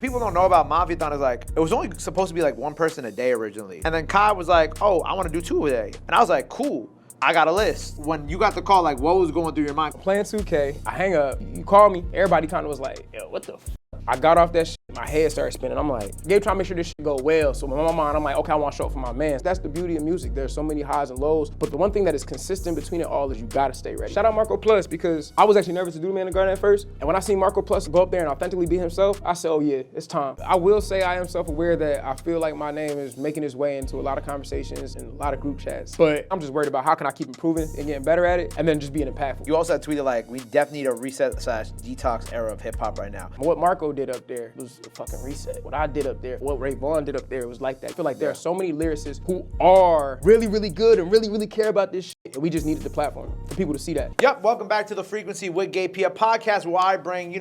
People don't know about Mafiathon is like, it was only supposed to be like one person a day originally. And then Kai was like, oh, I want to do 2 a day. And I was like, cool. I got a list. When you got the call, like, what was going through your mind? Playing 2K, I hang up, you call me, everybody kind of was like, yo, what the f? I got off that shit, my head started spinning. I'm like, Gabe trying to make sure this shit go well. So in my mind, I'm like, okay, I want to show up for my man. That's the beauty of music. There's so many highs and lows, but the one thing that is consistent between it all is you gotta stay ready. Shout out Marco Plus, because I was actually nervous to do the Man in the Garden at first. And when I seen Marco Plus go up there and authentically be himself, I said, oh yeah, it's time. I will say I am self-aware that I feel like my name is making its way into a lot of conversations and a lot of group chats. But I'm just worried about how can I keep improving and getting better at it and then just being impactful. You also had tweeted like, we definitely need a reset/detox era of hip hop right now. What Marco did up there was a fucking reset. What I did up there, what Ray Vaughn did up there was like that. I feel like there are so many lyricists who are really, really good and really, really care about this shit. And we just needed the platform for people to see that. Yep, welcome back to the Frequency with Gabe P, a podcast where I bring,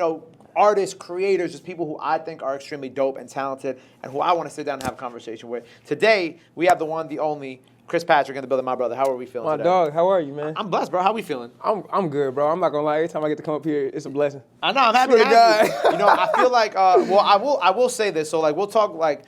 artists, creators, just people who I think are extremely dope and talented and who I want to sit down and have a conversation with. Today, we have the one, the only, Chris Patrick in the building, my brother. How are we feeling today? My dog, how are you, man? I'm blessed, bro. How we feeling? I'm good, bro. I'm not gonna lie. Every time I get to come up here, it's a blessing. I know. I'm happy to have you. I feel like, I will say this. So, like, we'll talk, like,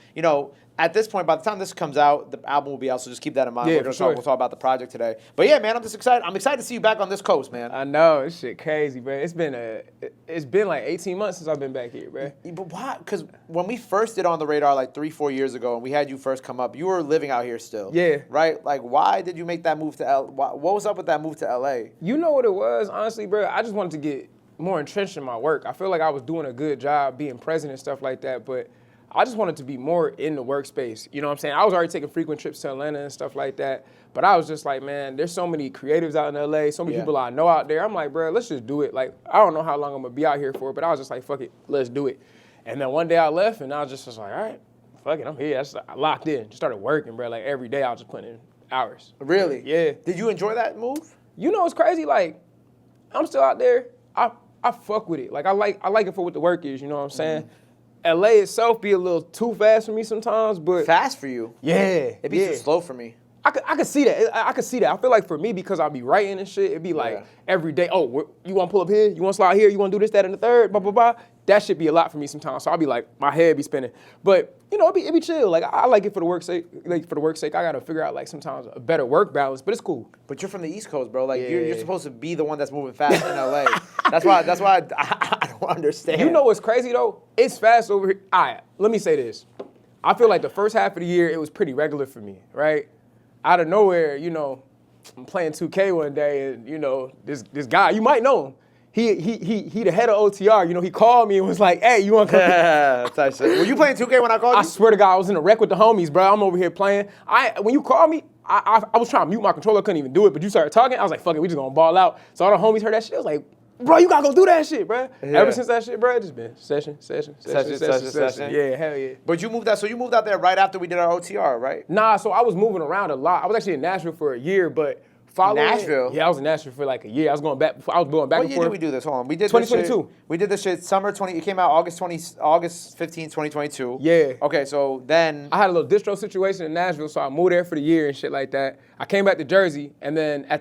at this point, by the time this comes out, the album will be out. So just keep that in mind. Yeah, We'll talk about the project today. But yeah, man, I'm just excited. I'm excited to see you back on this coast, man. I know, this shit crazy, bro. It's been like 18 months since I've been back here, bro. But why? Because when we first did On The Radar like 3-4 years ago, and we had you first come up, you were living out here still. Yeah. Right? Like, why did you make that move to what was up with that move to LA? You know what it was, honestly, bro? I just wanted to get more entrenched in my work. I feel like I was doing a good job being present and stuff like that, but I just wanted to be more in the workspace. You know what I'm saying? I was already taking frequent trips to Atlanta and stuff like that, but I was just like, man, there's so many creatives out in LA, so many people I know out there. I'm like, bro, let's just do it. Like, I don't know how long I'm gonna be out here for, but I was just like, fuck it, let's do it. And then one day I left and I was just like, all right, fuck it, I'm here. I locked in, just started working, bro. Like every day I was just putting in hours. Really? Yeah. Did you enjoy that move? You know, it's crazy. Like, I'm still out there. I fuck with it. Like, I like it for what the work is. You know what I'm saying? Mm-hmm. LA itself be a little too fast for me sometimes, but fast for you? Yeah. It'd be too slow for me. I could see that. I could see that. I feel like for me, because I'll be writing and shit, it'd be like every day, oh, you want to pull up here? You want to slide here? You want to do this, that, and the third? Blah, blah, blah. That should be a lot for me sometimes. So I'll be like, my head be spinning. But, it'd be chill. Like, I like it for the work's sake. Like, for the work's sake, I got to figure out, like, sometimes a better work balance, but it's cool. But you're from the East Coast, bro. Like, you're supposed to be the one that's moving fast in LA. That's why I don't understand. You know what's crazy, though? It's fast over here. All right, let me say this. I feel like the first half of the year, it was pretty regular for me, right? Out of nowhere, I'm playing 2K one day, and, this guy, you might know him. He the head of OTR. He called me and was like, hey, you want to come? Were you playing 2K when I called you? I swear to God, I was in a wreck with the homies, bro. I'm over here playing. When you called me, I was trying to mute my controller. I couldn't even do it, but you started talking. I was like, fuck it, we just gonna ball out. So all the homies heard that shit. I was like, bro, you gotta go do that shit, bro. Yeah. Ever since that shit, bro, it's just been session. Yeah, hell yeah. But you moved out there right after we did our OTR, right? Nah, so I was moving around a lot. I was actually in Nashville for a year, but Nashville? Yeah, I was in Nashville for like a year. I was going back and forth. What year did we do this? Hold on. We did 2022. We did this shit summer 20. It came out August 15, 2022. Yeah. Okay, so then I had a little distro situation in Nashville, so I moved there for the year and shit like that. I came back to Jersey, and then I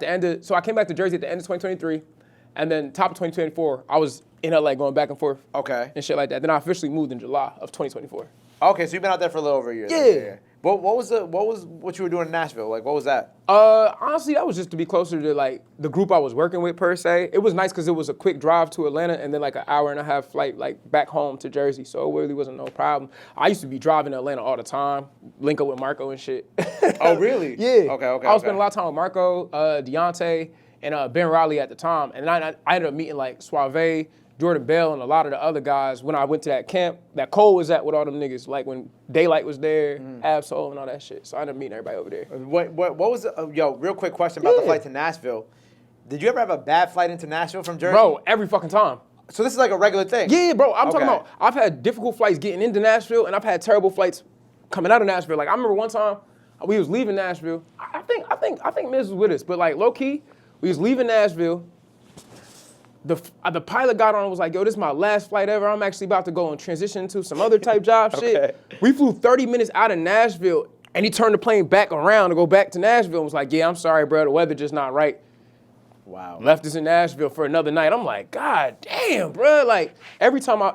came back to Jersey at the end of 2023, and then top of 2024, I was in LA going back and forth. Okay. And shit like that. Then I officially moved in July of 2024. Okay, so you've been out there for a little over a year. Yeah. What was what you were doing in Nashville? Like, what was that? Honestly, that was just to be closer to like the group I was working with per se. It was nice because it was a quick drive to Atlanta and then like an hour and a half flight like back home to Jersey. So it really wasn't no problem. I used to be driving to Atlanta all the time, link up with Marco and shit. Oh, really? Yeah. Okay. I was spending a lot of time with Marco, Deontay, and Ben Riley at the time. And I ended up meeting like Suave, Jordan Bell, and a lot of the other guys when I went to that camp that Cole was at with all them niggas, like when Daylight was there, Absol and all that shit. So I ended up meeting everybody over there. What was real quick question about the flight to Nashville. Did you ever have a bad flight into Nashville from Jersey? Bro, every fucking time. So this is like a regular thing? Yeah, bro, I'm talking about, I've had difficult flights getting into Nashville and I've had terrible flights coming out of Nashville. Like I remember one time we was leaving Nashville. I think Miz was with us, but like low key, we was leaving Nashville. The pilot got on and was like, yo, this is my last flight ever. I'm actually about to go and transition to some other type job shit. We flew 30 minutes out of Nashville and he turned the plane back around to go back to Nashville and was like, yeah, I'm sorry, bro, the weather just not right. Wow. Left us in Nashville for another night. I'm like, God damn, bro. Like every time I've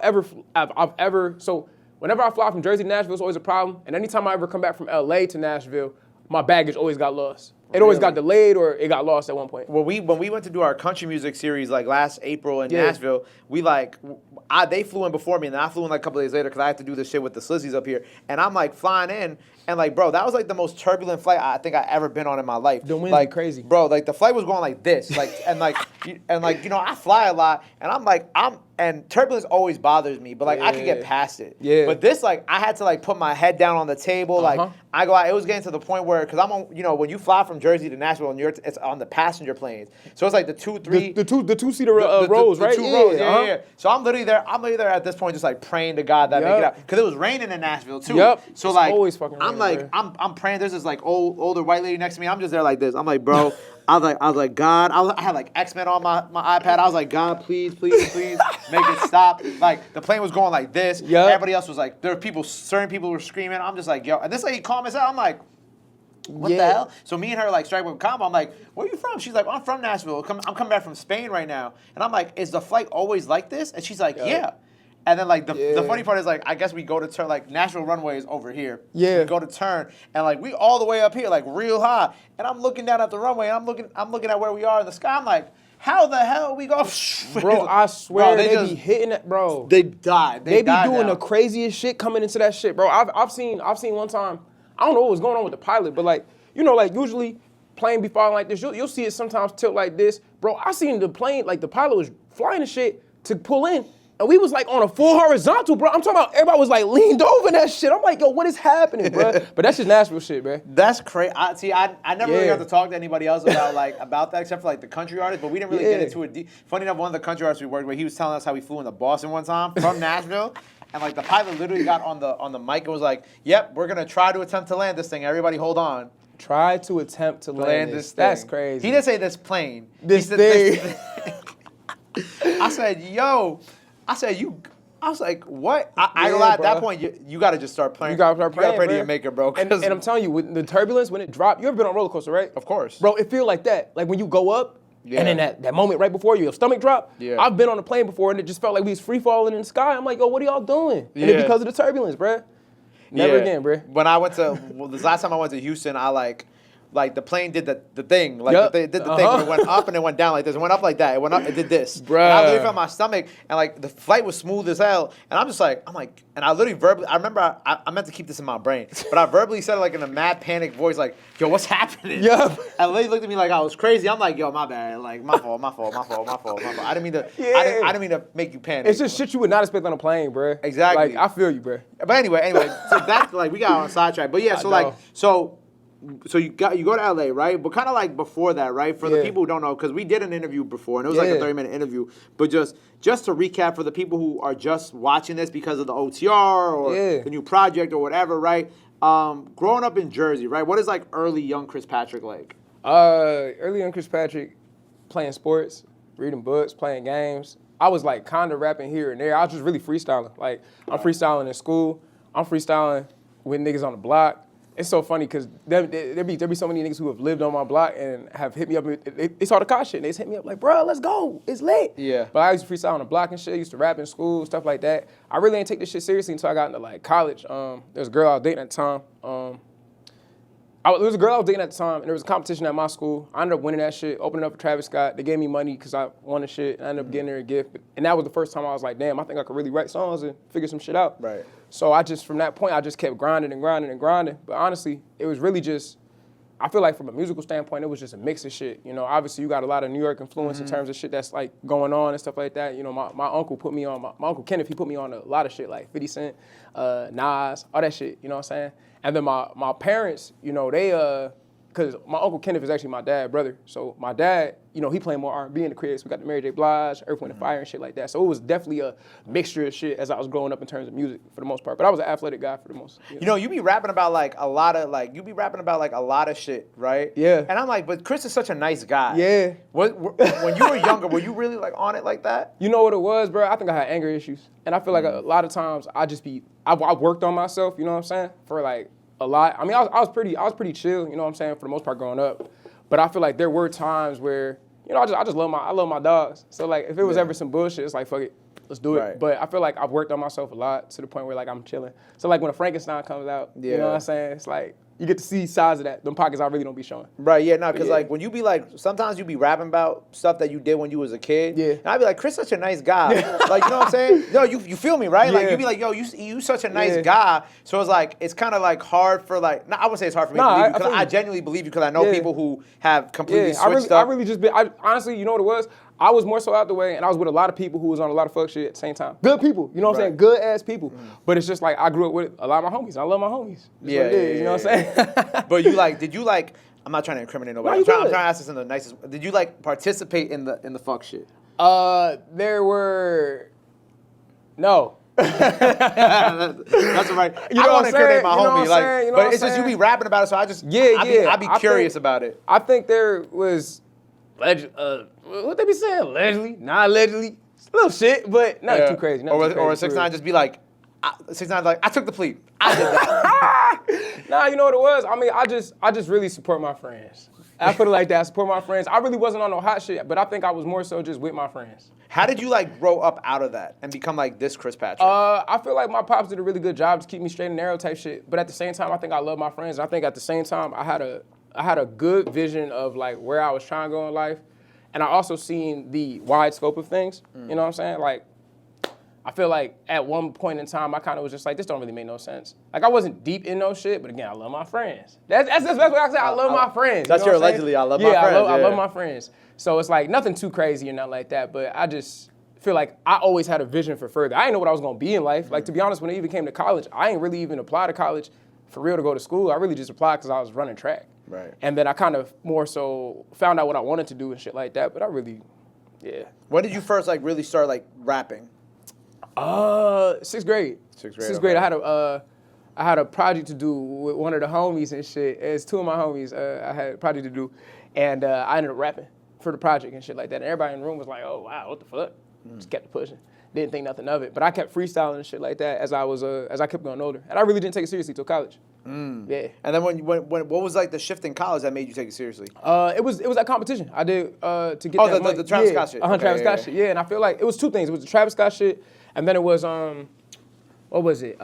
ever, so whenever I fly from Jersey to Nashville, it's always a problem. And anytime I ever come back from LA to Nashville, my baggage always got lost. It always got delayed or it got lost at one point. Well, when we went to do our country music series like last April in Nashville, they flew in before me, and then I flew in like a couple days later because I had to do this shit with the Slizzies up here. And I'm like flying in, and like, bro, that was like the most turbulent flight I think I ever been on in my life. The wind's like crazy, bro. Like the flight was going like this, like and I fly a lot, and and turbulence always bothers me, but like I could get past it. Yeah. But this, like, I had to like put my head down on the table, like I go out. It was getting to the point where, because I'm on, when you fly from Jersey to Nashville, and it's on the passenger planes, so it's like the two-seater rows, right? Two rows, yeah. So I'm literally there at this point, just like praying to God that I make it out, because it was raining in Nashville too. Yep. So it's like, always fucking I'm raining, like, I'm praying. There's this like older white lady next to me. I'm just there like this. I'm like, bro. I was like, God. I had like X-Men on my iPad. I was like, God, please, please, please, make it stop. Like the plane was going like this. Yep. Everybody else was like, certain people were screaming. I'm just like, yo. And this lady calmed us out. I'm like, what the hell? So me and her like strike with a combo. I'm like, where are you from? She's like, I'm from Nashville. I'm coming back from Spain right now. And I'm like, is the flight always like this? And she's like, yeah. And then like the funny part is like, I guess we go to turn, like Nashville runway is over here. Yeah. We go to turn and like we all the way up here, like real high. And I'm looking down at the runway and I'm looking at where we are in the sky. I'm like, how the hell we go? Bro, I swear they be hitting it, bro. They died. They be doing the craziest shit coming into that shit, bro. I've seen one time, I don't know what was going on with the pilot, but like, like usually plane be falling like this. You'll see it sometimes tilt like this. Bro, I seen the plane, like the pilot was flying the shit to pull in. And we was like on a full horizontal, bro. I'm talking about everybody was like leaned over that shit. I'm like, yo, what is happening, bro? But that's just Nashville shit, bro. That's crazy. I never really got to talk to anybody else about that except for like the country artists, but we didn't really get into it. Funny enough, one of the country artists we worked with, he was telling us how he flew into Boston one time from Nashville. And like the pilot literally got on the mic and was like, yep, we're gonna try to attempt to land this thing. Everybody hold on. Try to attempt to land this thing. That's crazy. He didn't say this plane. This thing. I said, yo. I was like, what? I at that point, you got to just start playing. You got to start playing, You got to pray to man. your maker, bro. And I'm telling you, with the turbulence, when it dropped, you ever been on a roller coaster, right? Of course. Bro, it feel like that. Like when you go up, and then that moment right before your stomach drop. Yeah. I've been on a plane before, and it just felt like we was free falling in the sky. I'm like, yo, what are y'all doing? And it's because of the turbulence, bro. Never again, bro. When I went to, this last time I went to Houston, I like the plane did the thing, like did the thing, when it went up and it went down like this. It went up like that. It went up. It did this. Bruh. And I literally felt my stomach, and like the flight was smooth as hell. And I'm like, and I literally verbally, I remember I meant to keep this in my brain, but I verbally said it like in a mad panic voice, like, yo, what's happening? Yeah. And the lady looked at me like I was crazy. I'm like, yo, my bad, like my fault. I didn't mean to. I didn't mean to make you panic. It's just shit you would not expect on a plane, bro. Exactly. Like I feel you, bro. But anyway, so back like we got on a sidetrack. But yeah, so you go to LA, right? But kind of like before that, right? For the people who don't know, because we did an interview before, and it was like a 30-minute interview. But just to recap for the people who are just watching this because of the OTR or the new project or whatever, right? Growing up in Jersey, right? What is like early young Chris Patrick like? Early young Chris Patrick, playing sports, reading books, playing games. I was like kind of rapping here and there. I was just really freestyling. Like I'm freestyling in school. I'm freestyling with niggas on the block. It's so funny because there be so many niggas who have lived on my block and have hit me up. They saw the car shit and they just hit me up like, bro, let's go. It's lit. Yeah. But I used to freestyle on the block and shit. I used to rap in school, stuff like that. I really didn't take this shit seriously until I got into like college. There was a girl I was dating at the time. There was a girl I was dating at the time and there was a competition at my school. I ended up winning that shit, opening up for Travis Scott. They gave me money because I won the shit. I ended up getting her a gift. And that was the first time I was like, damn, I think I could really write songs and figure some shit out. Right. So from that point, I just kept grinding and grinding and grinding. But honestly, it was really just, I feel like from a musical standpoint, it was just a mix of shit. Obviously you got a lot of New York influence in terms of shit that's like going on and stuff like that. My uncle put me on, my Uncle Kenneth, he put me on a lot of shit like 50 Cent, Nas, all that shit, you know what I'm saying? And then my parents, they, because my Uncle Kenneth is actually my dad's brother. So my dad, he playing more R&B in the crib. So we got the Mary J. Blige, Earth, Wind & Fire and shit like that. So it was definitely a mixture of shit as I was growing up in terms of music for the most part. But I was an athletic guy for the most. You be rapping about like a lot of shit, right? Yeah. And I'm like, but Chris is such a nice guy. Yeah. When you were younger, were you really like on it like that? You know what it was, bro? I think I had anger issues. And I feel like a lot of times I worked on myself, you know what I'm saying? For like, a lot. I mean, I was pretty chill, you know what I'm saying, for the most part growing up. But I feel like there were times where, I love my dogs. So like, if it was ever some bullshit, it's like, fuck it. let's do it. Right. But I feel like I've worked on myself a lot to the point where like I'm chilling. So like when a Frankenstein comes out, you know what I'm saying? It's like you get to see sides of that. Them pockets I really don't be showing. Right, yeah, no, because like when you be like, sometimes you be rapping about stuff that you did when you was a kid. Yeah. And I'd be like, Chris such a nice guy. Like, you know what I'm saying? No, you feel me, right? Like you be like, yo, you such a nice guy. So it's like, it's kind of like hard for like, I would say it's hard for me to believe you, because I genuinely believe you, because I know people who have completely switched up. I really just been, honestly, you know what it was? I was more so out the way, and I was with a lot of people who was on a lot of fuck shit at the same time. Good people, you know what I'm saying? Good ass people. But it's just like, I grew up with a lot of my homies. I love my homies. That's what it is, you know what I'm saying? But you like, did you like, I'm not trying to incriminate nobody. I'm trying to ask this in the nicest way. Did you like participate in the fuck shit? There were, no. That's right. I don't want to incriminate my homie, like, but it's just you be rapping about it, so I just I'd be curious about it. I think there was what they be saying? Allegedly, not allegedly, little shit, but not too crazy. Or 6ix9ine just be like, 6ix9ine like, I took the plea. I did that. Nah, you know what it was? I mean, I just really support my friends. I put it like that. I support my friends. I really wasn't on no hot shit, but I think I was more so just with my friends. How did you like grow up out of that and become like this Chris Patrick? I feel like my pops did a really good job to keep me straight and narrow type shit. But at the same time, I think I love my friends. And I think at the same time, I had a good vision of like where I was trying to go in life. And I also seen the wide scope of things. You know what I'm saying? Like, I feel like at one point in time, I kind of was just like, this don't really make no sense. Like, I wasn't deep in no shit, but again, I love my friends. That's the best way I can say I love my friends. That's your allegedly, I love my friends. I love my friends. So it's like nothing too crazy or nothing like that, but I just feel like I always had a vision for further. I didn't know what I was gonna be in life. Like, to be honest, when I even came to college, I ain't really even apply to college for real to go to school. I really just applied because I was running track. Right. And then I kind of more so found out what I wanted to do and shit like that, but I really, When did you first like really start like rapping? 6th grade. Sixth grade. I had a project to do with one of the homies and shit. It's two of my homies. I had a project to do, and I ended up rapping for the project and shit like that. And everybody in the room was like, "Oh wow, what the fuck?" Just kept pushing. Didn't think nothing of it, but I kept freestyling and shit like that as I kept going older, and I really didn't take it seriously till college. Yeah. And then when what was like the shift in college that made you take it seriously? It was that competition I did to get that money. the Travis Scott shit. Travis Scott shit. Yeah, and I feel like it was two things. It was the Travis Scott shit, and then it was what was it?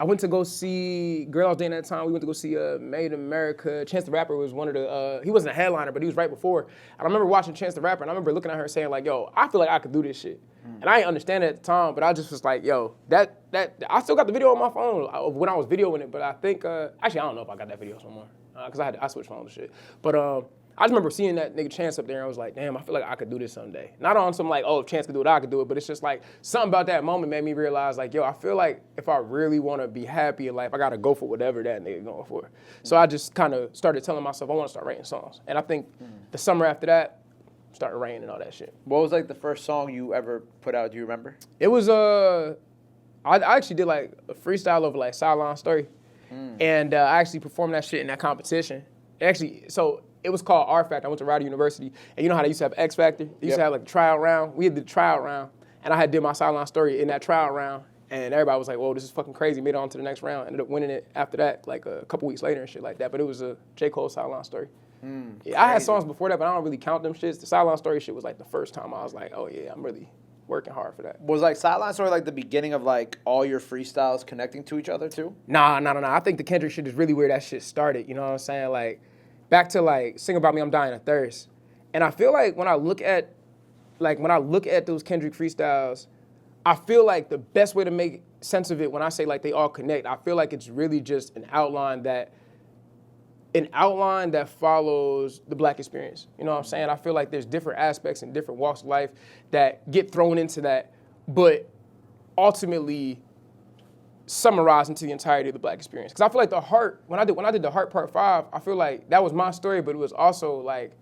I went to go see girl I was dating at the time. We went to go see Made in America. Chance the Rapper was one of the. He wasn't a headliner, but he was right before. And I remember watching Chance the Rapper, and I remember looking at her saying like, "Yo, I feel like I could do this shit." And I didn't understand it at the time, but I just was like, "Yo, that I still got the video on my phone of when I was videoing it." But I think actually I don't know if I got that video somewhere because I switched phones and shit. But I just remember seeing that nigga Chance up there, and I was like, damn, I feel like I could do this someday. Not on some like, oh, if Chance could do it, I could do it, but it's just like something about that moment made me realize like, yo, I feel like if I really want to be happy in life, I got to go for whatever that nigga going for. So I just kind of started telling myself I want to start writing songs. And I think the summer after that, started writing and all that shit. What was like the first song you ever put out? Do you remember? It was, I actually did like a freestyle over like Sideline Story. And I actually performed that shit in that competition. Actually, so it was called R Factor. I went to Rider University, and you know how they used to have X Factor? They used to have like a trial round. We had the trial round, and I had did my Sideline Story in that trial round, and everybody was like, whoa, this is fucking crazy. Made it on to the next round. Ended up winning it after that, like a couple weeks later and shit like that, but it was a J. Cole Sideline Story. Yeah, I had songs before that, but I don't really count them shits. The Sideline Story shit was like the first time I was like, oh yeah, I'm really working hard for that. Was like Sideline Story like the beginning of like all your freestyles connecting to each other too? Nah. I think the Kendrick shit is really where that shit started, you know what I'm saying? Like, back to like Sing About Me, I'm Dying of Thirst. And I feel like when I look at those Kendrick freestyles, I feel like the best way to make sense of it when I say like they all connect, I feel like it's really just an outline that follows the Black experience. You know what I'm saying? I feel like there's different aspects and different walks of life that get thrown into that, but ultimately summarized into the entirety of the Black experience. Because I feel like the Heart, when I did the Heart Part 5, I feel like that was my story, but it was also like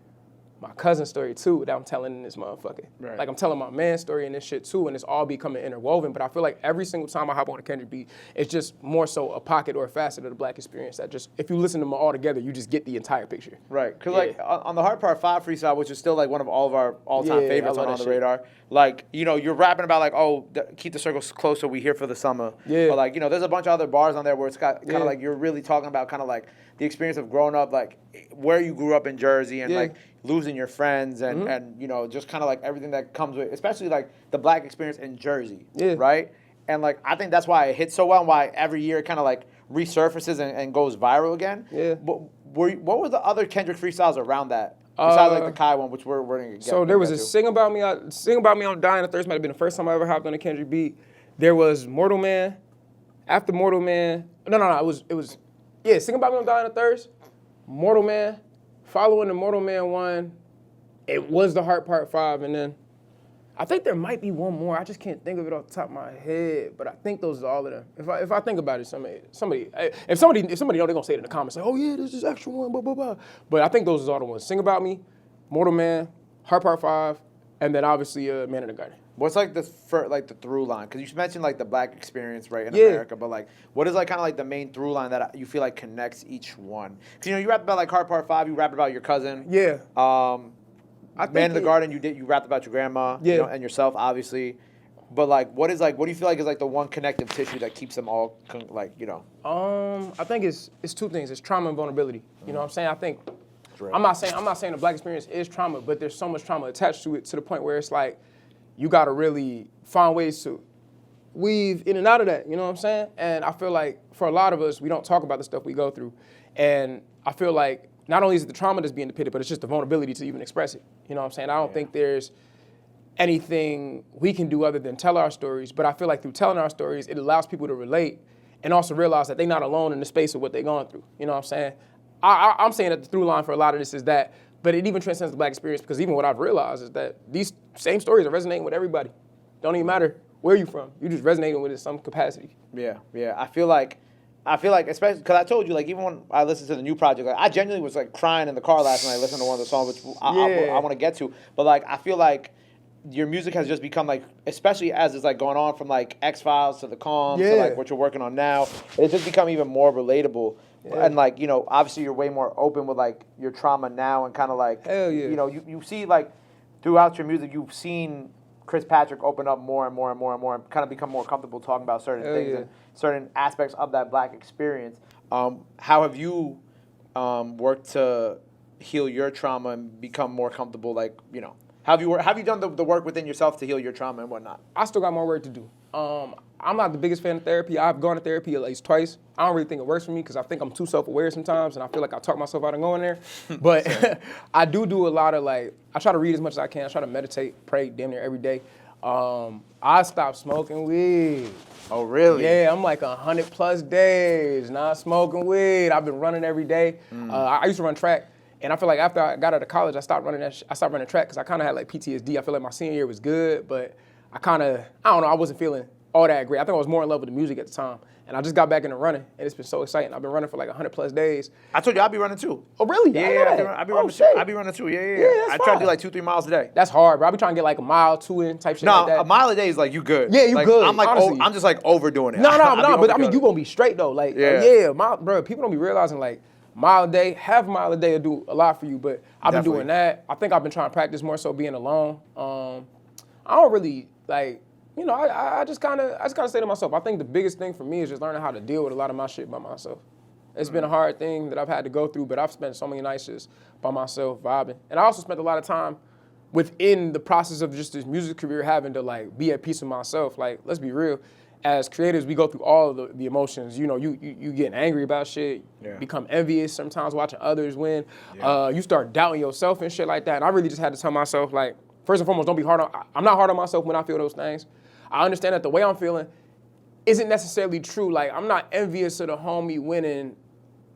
my cousin's story too that I'm telling in this motherfucker. Right. Like I'm telling my man's story in this shit too, and it's all becoming interwoven. But I feel like every single time I hop on a Kendrick beat, it's just more so a pocket or a facet of the Black experience that just, if you listen to them all together, you just get the entire picture. Right, because like on the Heart Part 5 freestyle, which is still like one of all of our all-time favorites on the radar, like, you know, you're rapping about like, oh, keep the circles closer, we here for the summer. Yeah. But like, you know, there's a bunch of other bars on there where it's got kind of like, you're really talking about kind of like the experience of growing up, like where you grew up in Jersey and like, losing your friends and you know, just kind of like everything that comes with, especially like the Black experience in Jersey, right? And like I think that's why it hits so well, and why every year it kind of like resurfaces and goes viral again. Yeah. But what were the other Kendrick freestyles around that? Besides like the Kai one, which we're going to get. So there was a Sing About Me on Dying of Thirst might have been the first time I ever hopped on a Kendrick beat. There was Mortal Man. After Mortal Man, no, it was Sing About Me on Dying of Thirst, Mortal Man. Following the Mortal Man one, it was the Heart Part 5, and then I think there might be one more. I just can't think of it off the top of my head, but I think those are all of them. If I think about it, if somebody know, they're gonna say it in the comments, like, oh yeah, this is extra one, blah blah blah. But I think those are all the ones. Sing About Me, Mortal Man, Heart Part 5, and then obviously Man in the Garden. What's like the through line? Because you mentioned like the Black experience, right, in America, but like what is like kind of like the main through line that you feel like connects each one? Because you know you rapped about like Heart Part 5, you rapped about your cousin. Yeah. Man in the Garden, you rapped about your grandma, you know, and yourself, obviously. But like, what do you feel like is like the one connective tissue that keeps them all like, you know? I think it's two things. It's trauma and vulnerability. You know what I'm saying? I think I'm not saying the Black experience is trauma, but there's so much trauma attached to it to the point where it's like you gotta really find ways to weave in and out of that. You know what I'm saying? And I feel like for a lot of us, we don't talk about the stuff we go through, and I feel like not only is it the trauma that's being depicted, but it's just the vulnerability to even express it. You know what I'm saying? I don't think there's anything we can do other than tell our stories, but I feel like through telling our stories, it allows people to relate and also realize that they're not alone in the space of what they're going through. You know what I'm saying? I'm saying that the through line for a lot of this is that, but it even transcends the Black experience, because even what I've realized is that these same stories are resonating with everybody. Don't even matter where you're from. You're just resonating with it in some capacity. Yeah. I feel like, especially because I told you, like, even when I listened to the new project, like, I genuinely was like crying in the car last night listening to one of the songs, which I want to get to. But like, I feel like your music has just become like, especially as it's like going on from like X-Files to the Calm to like what you're working on now, it's just become even more relatable. And like, you know, obviously you're way more open with like your trauma now, and kind of like, you know, you see like throughout your music, you've seen Chris Patrick open up more and more and more and more, and kind of become more comfortable talking about certain things and certain aspects of that Black experience. How have you worked to heal your trauma and become more comfortable? Like, you know, have you done the work within yourself to heal your trauma and whatnot? I still got more work to do. I'm not the biggest fan of therapy. I've gone to therapy at least twice. I don't really think it works for me because I think I'm too self-aware sometimes, and I feel like I talk myself out of going there. But I do a lot of like, I try to read as much as I can. I try to meditate, pray damn near every day. I stopped smoking weed. Oh, really? Yeah, I'm like 100+ days not smoking weed. I've been running every day. I used to run track, and I feel like after I got out of college, I stopped running track because I kind of had like PTSD. I feel like my senior year was good, but I don't know, I wasn't feeling all that great. I think I was more in love with the music at the time. And I just got back into running, and it's been so exciting. I've been running for like 100+ days. I told you I'll be running too. Oh, really? Yeah, I'll be running too. Yeah, I try to do like 2-3 miles a day. That's hard, bro. I be trying to get like a mile, 2 in type shit like that. No, a mile a day is like you good. Yeah, you like, good. I'm like, honestly. I'm just like overdoing it. No, but I mean, you gonna be straight though. Like, bro, people don't be realizing like mile a day, half a mile a day will do a lot for you. But I've been doing that. I think I've been trying to practice more so being alone. I don't really like. You know, I just kind of say to myself, I think the biggest thing for me is just learning how to deal with a lot of my shit by myself. It's been a hard thing that I've had to go through, but I've spent so many nights just by myself vibing. And I also spent a lot of time within the process of just this music career having to like be at peace with myself. Like, let's be real. As creators, we go through all of the emotions. You know, you getting angry about shit, become envious sometimes watching others win. You start doubting yourself and shit like that. And I really just had to tell myself, like, first and foremost, don't be hard on, I'm not hard on myself when I feel those things. I understand that the way I'm feeling isn't necessarily true. Like, I'm not envious of the homie winning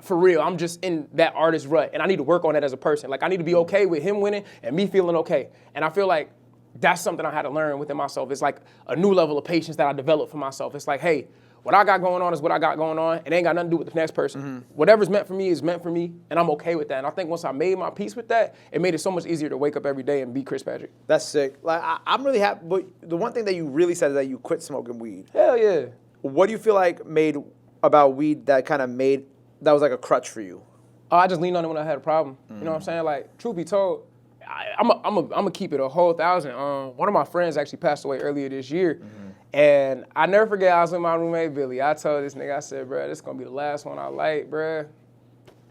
for real. I'm just in that artist rut, and I need to work on that as a person. Like, I need to be okay with him winning and me feeling okay. And I feel like that's something I had to learn within myself. It's like a new level of patience that I developed for myself. It's like, hey, what I got going on is what I got going on. It ain't got nothing to do with the next person. Whatever's meant for me is meant for me, and I'm okay with that. And I think once I made my peace with that, it made it so much easier to wake up every day and be Chris Patrick. That's sick. Like, I'm really happy. But the one thing that you really said is that you quit smoking weed. Hell yeah. What do you feel like made about weed that that was like a crutch for you? I just leaned on it when I had a problem. You know what I'm saying? Like, truth be told, I'm gonna keep it a whole 1,000. One of my friends actually passed away earlier this year. And I never forget, I was with my roommate, Billy. I told this nigga, I said, bro, this is gonna be the last one I light, bro.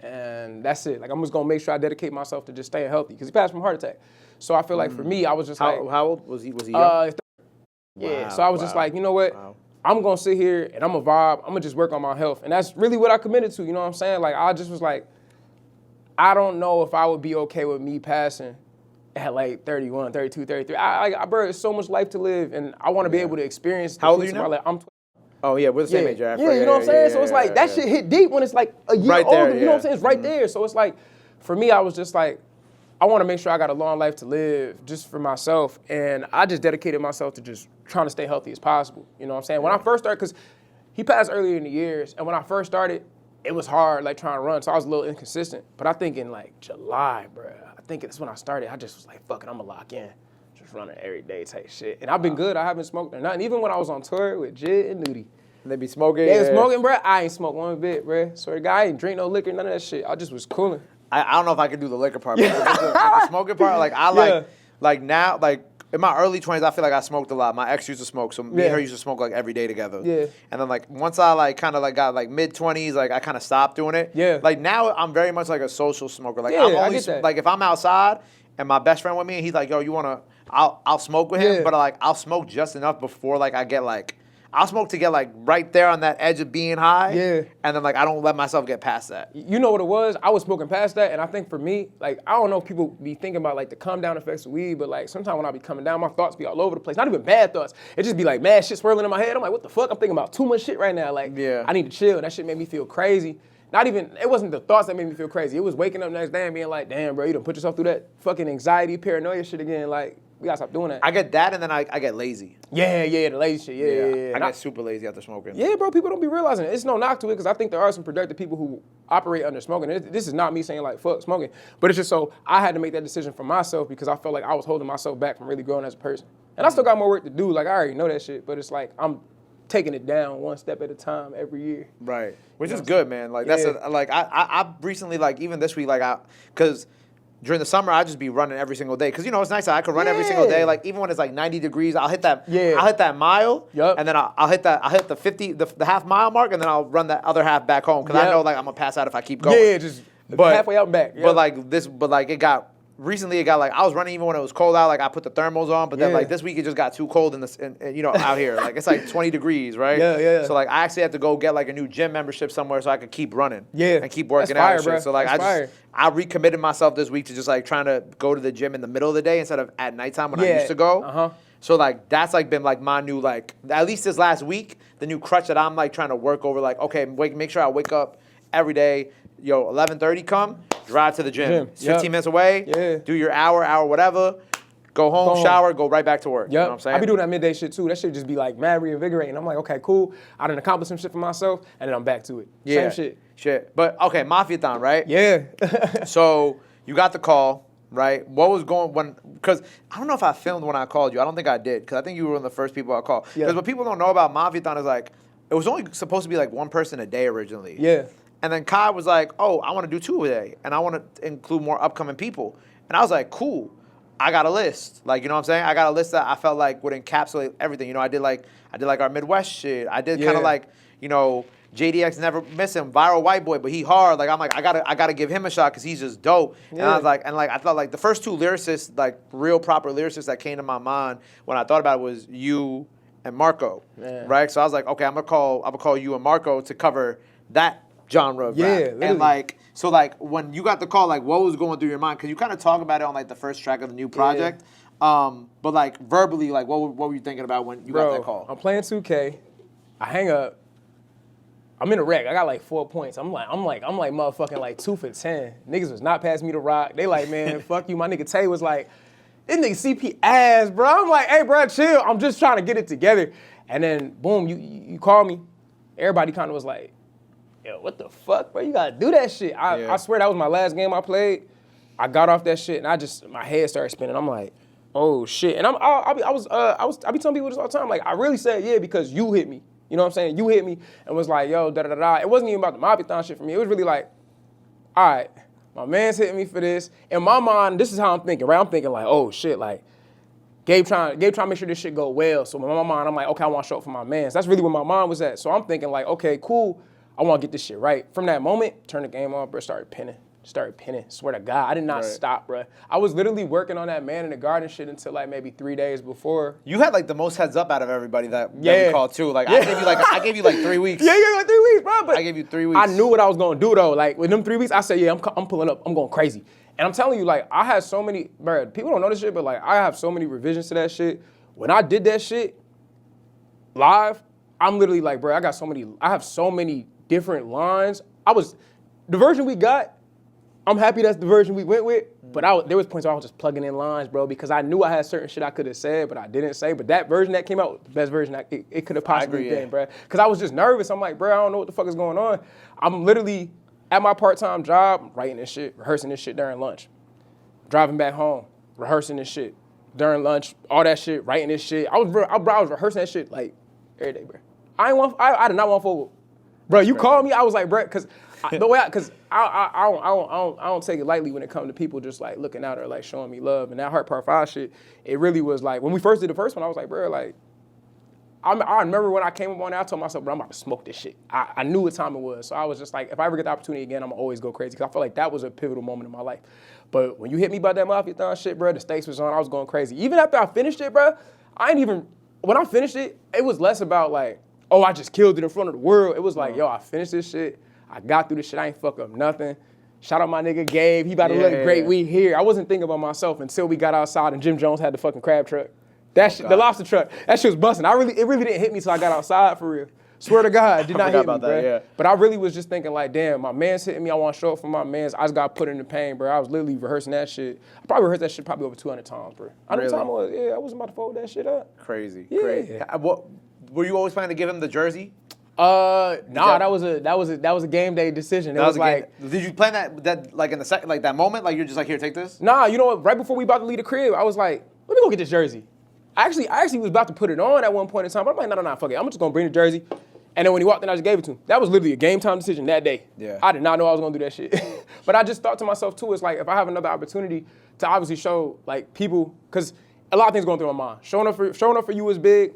and that's it. Like I'm just gonna make sure I dedicate myself to just staying healthy because he passed from a heart attack. So I feel like for me, I was just like, how old was he? Was he young? Yeah. Wow, So I was just like, you know what? Wow. I'm gonna sit here and I'm gonna vibe. I'm gonna just work on my health, and that's really what I committed to. You know what I'm saying? Like I just was like, I don't know if I would be okay with me passing at like 31, 32, 33. Bro, there's so much life to live, and I want to be able to experience. How old are you now? I'm 12. Oh yeah, we're the same age. Yeah, you know what I'm saying? So it's like that shit hit deep when it's like a year Right older. there, You know what I'm saying? It's right there. So it's like, for me, I was just like, I want to make sure I got a long life to live just for myself, and I just dedicated myself to just trying to stay healthy as possible. You know what I'm saying? When I first started, because he passed earlier in the years, and when I first started, it was hard, like trying to run, so I was a little inconsistent. But I think in like July, bro, I think that's when I started. I just was like, fuck it, I'm gonna lock in. Just running every day type shit. And I've been good. I haven't smoked or nothing. Even when I was on tour with J.I.D and Nudie. They be smoking. They was smoking, bro. I ain't smoked one bit, bro. Swear to God, I ain't drink no liquor, none of that shit. I just was cooling. I don't know if I could do the liquor part, but the smoking part, like I like now, like in my early 20s, I feel like I smoked a lot. My ex used to smoke, so me and her used to smoke like every day together. Yeah. And then like once I like kind of like got like mid 20s, like I kind of stopped doing it. Yeah. Like now I'm very much like a social smoker. Like Yeah, I'm I only get that. like if I'm outside and my best friend with me, and he's like, yo, you wanna? I'll smoke with him, Yeah. but like I'll smoke just enough before like I get like. I'll smoke to get like right there on that edge of being high. Yeah. And then like I don't let myself get past that. You know what it was? I was smoking past that, and I think for me, like, I don't know if people be thinking about like the calm down effects of weed, but like sometimes when I be coming down, my thoughts be all over the place. Not even bad thoughts. It just be like mad shit swirling in my head. I'm like, what the fuck? I'm thinking about too much shit right now. Like, I need to chill. That shit made me feel crazy. Not even, it wasn't the thoughts that made me feel crazy. It was waking up next day and being like, damn, bro, you done put yourself through that fucking anxiety, paranoia shit again. Like, we gotta stop doing that. I get that, and then I get lazy. Yeah, the lazy shit. Yeah. I get super lazy after smoking. Yeah, bro, people don't be realizing it. It's no knock to it, because I think there are some productive people who operate under smoking. This is not me saying like, fuck smoking, but it's just so I had to make that decision for myself because I felt like I was holding myself back from really growing as a person. And I still got more work to do. Like, I already know that shit, but it's like I'm taking it down one step at a time every year. Right. Which is good, man. Like, that's like, I recently, like, even this week, like, because during the summer, I just be running every single day. Because, you know, it's nice that I can run every single day. Like, even when it's like 90 degrees, I'll hit that I'll hit that mile. And then I'll hit the 50, the half mile mark, and then I'll run that other half back home. Because I know, like, I'm going to pass out if I keep going. Yeah, just halfway out and back. But, like, it got, recently it got, like, I was running even when it was cold out. Like, I put the thermals on. But then, like, this week it just got too cold you know, out here. Like, it's like 20 degrees, right? Yeah. So, like, I actually had to go get, like, a new gym membership somewhere so I could keep running. Yeah. And keep working That's out fire, and shit. bro. So, like, I recommitted myself this week to just, like, trying to go to the gym in the middle of the day instead of at nighttime when I used to go. So, like, that's, like, been, like, my new, like, at least this last week, the new crutch that I'm, like, trying to work over, like, okay, make sure I wake up every day. Yo, 11:30 come, drive to the gym. It's 15 minutes away. Do your hour, whatever. Go home, shower, go right back to work. You know what I'm saying? I be doing that midday shit too. That shit just be like mad reinvigorating. I'm like, okay, cool. I done accomplished some shit for myself, and then I'm back to it. Same shit. But, okay, Mafiathon, right? Yeah. So, you got the call, right? What was going when? Because I don't know if I filmed when I called you. I don't think I did, because I think you were one of the first people I called. Because what people don't know about Mafiathon is, like, it was only supposed to be, like, one person a day originally. Yeah. And then Kai was like, oh, I want to do 2 a day, and I want to include more upcoming people. And I was like, cool. I got a list. Like, you know what I'm saying? I got a list that I felt like would encapsulate everything. You know, I did like our Midwest shit. I did kind of like, you know, JDX never miss him, viral white boy, but he hard. Like, I'm like, I gotta give him a shot because he's just dope. And I was like, I thought like the first 2 lyricists, like real proper lyricists that came to my mind when I thought about it was you and Marco, right? So I was like, okay, I'm gonna call you and Marco to cover that genre of rap. Literally. And like, so like when you got the call, like what was going through your mind? Because you kind of talk about it on like the first track of the new project. But like verbally, like what were you thinking about when you got that call? I'm playing 2K. I hang up. I'm in a wreck. I got like 4 points. I'm like motherfucking like 2 for 10. Niggas was not passing me the rock. They like, man, fuck you. My nigga Tay was like, this nigga CP ass, bro. I'm like, hey, bro, chill. I'm just trying to get it together. And then boom, you call me. Everybody kind of was like, yo, what the fuck, bro? You gotta do that shit. I swear that was my last game I played. I got off that shit and my head started spinning. I'm like, oh shit. And I be telling people this all the time. Like, I really said yeah because you hit me. You know what I'm saying? You hit me and was like, yo, da da da da. It wasn't even about the Mafiathon shit for me. It was really like, all right, my man's hitting me for this. In my mind, this is how I'm thinking, right? I'm thinking like, oh shit, like Gabe trying to make sure this shit go well. So in my mind, I'm like, okay, I want to show up for my mans. That's really where my mind was at. So I'm thinking like, okay, cool. I want to get this shit right. From that moment, turn the game on, bro, started pinning. Swear to God, I did not stop, bro. I was literally working on that Man in the Garden shit until like maybe 3 days before. You had like the most heads up out of everybody that we called too. Like I gave you like 3 weeks. Yeah, like 3 weeks, bro. But I gave you 3 weeks. I knew what I was gonna do though. Like with them 3 weeks, I said, yeah, I'm pulling up. I'm going crazy. And I'm telling you, like I had so many, bro. People don't know this shit, but like I have so many revisions to that shit. When I did that shit live, I'm literally like, bro, I have so many different lines. The version we got. I'm happy that's the version we went with, but there was points where I was just plugging in lines, bro, because I knew I had certain shit I could have said, but I didn't say. But that version that came out, the best version it could have possibly been, bro. Because I was just nervous. I'm like, bro, I don't know what the fuck is going on. I'm literally at my part-time job, writing this shit, rehearsing this shit during lunch. Driving back home, rehearsing this shit during lunch, all that shit, writing this shit. I was rehearsing that shit like every day, bro. I did not want forward. Bro, you called me, I was like, bro, because I don't take it lightly when it comes to people just like looking out or like showing me love. And that Heart Part 5 shit, it really was like, when we first did the first one, I was like, bro, like, I remember when I came up on there, I told myself, bro, I'm about to smoke this shit. I knew what time it was. So I was just like, if I ever get the opportunity again, I'm gonna always go crazy. Because I feel like that was a pivotal moment in my life. But when you hit me about that Mafiathon shit, bro, the stakes was on, I was going crazy. Even after I finished it, bro, when I finished it, it was less about like, oh, I just killed it in front of the world. It was like, yo, I finished this shit. I got through this shit. I ain't fuck up nothing. Shout out my nigga Gabe. He about to look great. We here. I wasn't thinking about myself until we got outside and Jim Jones had the fucking crab truck. That shit, the lobster truck. That shit was busting. It really didn't hit me till I got outside for real. Swear to God, it did not hit me, bro. Yeah. But I really was just thinking like, damn, my man's hitting me. I want to show up for my man's. I just got put in the pain, bro. I was literally rehearsing that shit. I probably rehearsed that shit probably over 200 times, bro. I know what time it was. Yeah, I wasn't about to fold that shit up. Crazy. Yeah. What were you always planning to give him the jersey? Nah, that was a game day decision. It was like, did you plan that like in the second, like that moment, like you're just like, here, take this? Nah, you know what? Right before we about to leave the crib, I was like, let me go get this jersey. I actually was about to put it on at one point in time, but I'm like, no, fuck it. I'm just gonna bring the jersey. And then when he walked in, I just gave it to him. That was literally a game time decision that day. Yeah. I did not know I was gonna do that shit. But I just thought to myself too, it's like if I have another opportunity to obviously show like people, because a lot of things going through my mind. Showing up for you is big.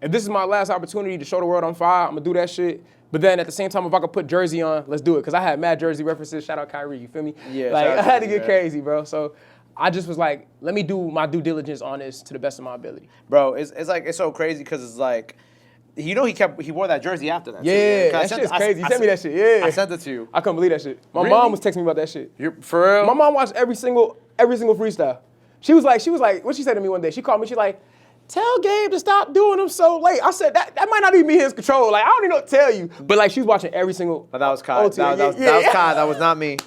If this is my last opportunity to show the world I'm fire, I'm gonna do that shit. But then at the same time, if I could put Jersey on, let's do it. Because I had mad Jersey references. Shout out Kyrie, you feel me? Yeah. Like I had to get crazy, bro. So I just was like, let me do my due diligence on this to the best of my ability. Bro, it's like, it's so crazy because it's like, you know, he wore that jersey after that. Yeah, that shit's crazy. You sent me that shit. Yeah. I sent it to you. I couldn't believe that shit. My mom was texting me about that shit. For real? My mom watched every single freestyle. She was like, what she said to me one day? She called me, she like, tell Gabe to stop doing them so late. I said, that might not even be his control. Like, I don't even know what to tell you. But like, she was watching every single. But that was Kai. That was Kai. That was not me.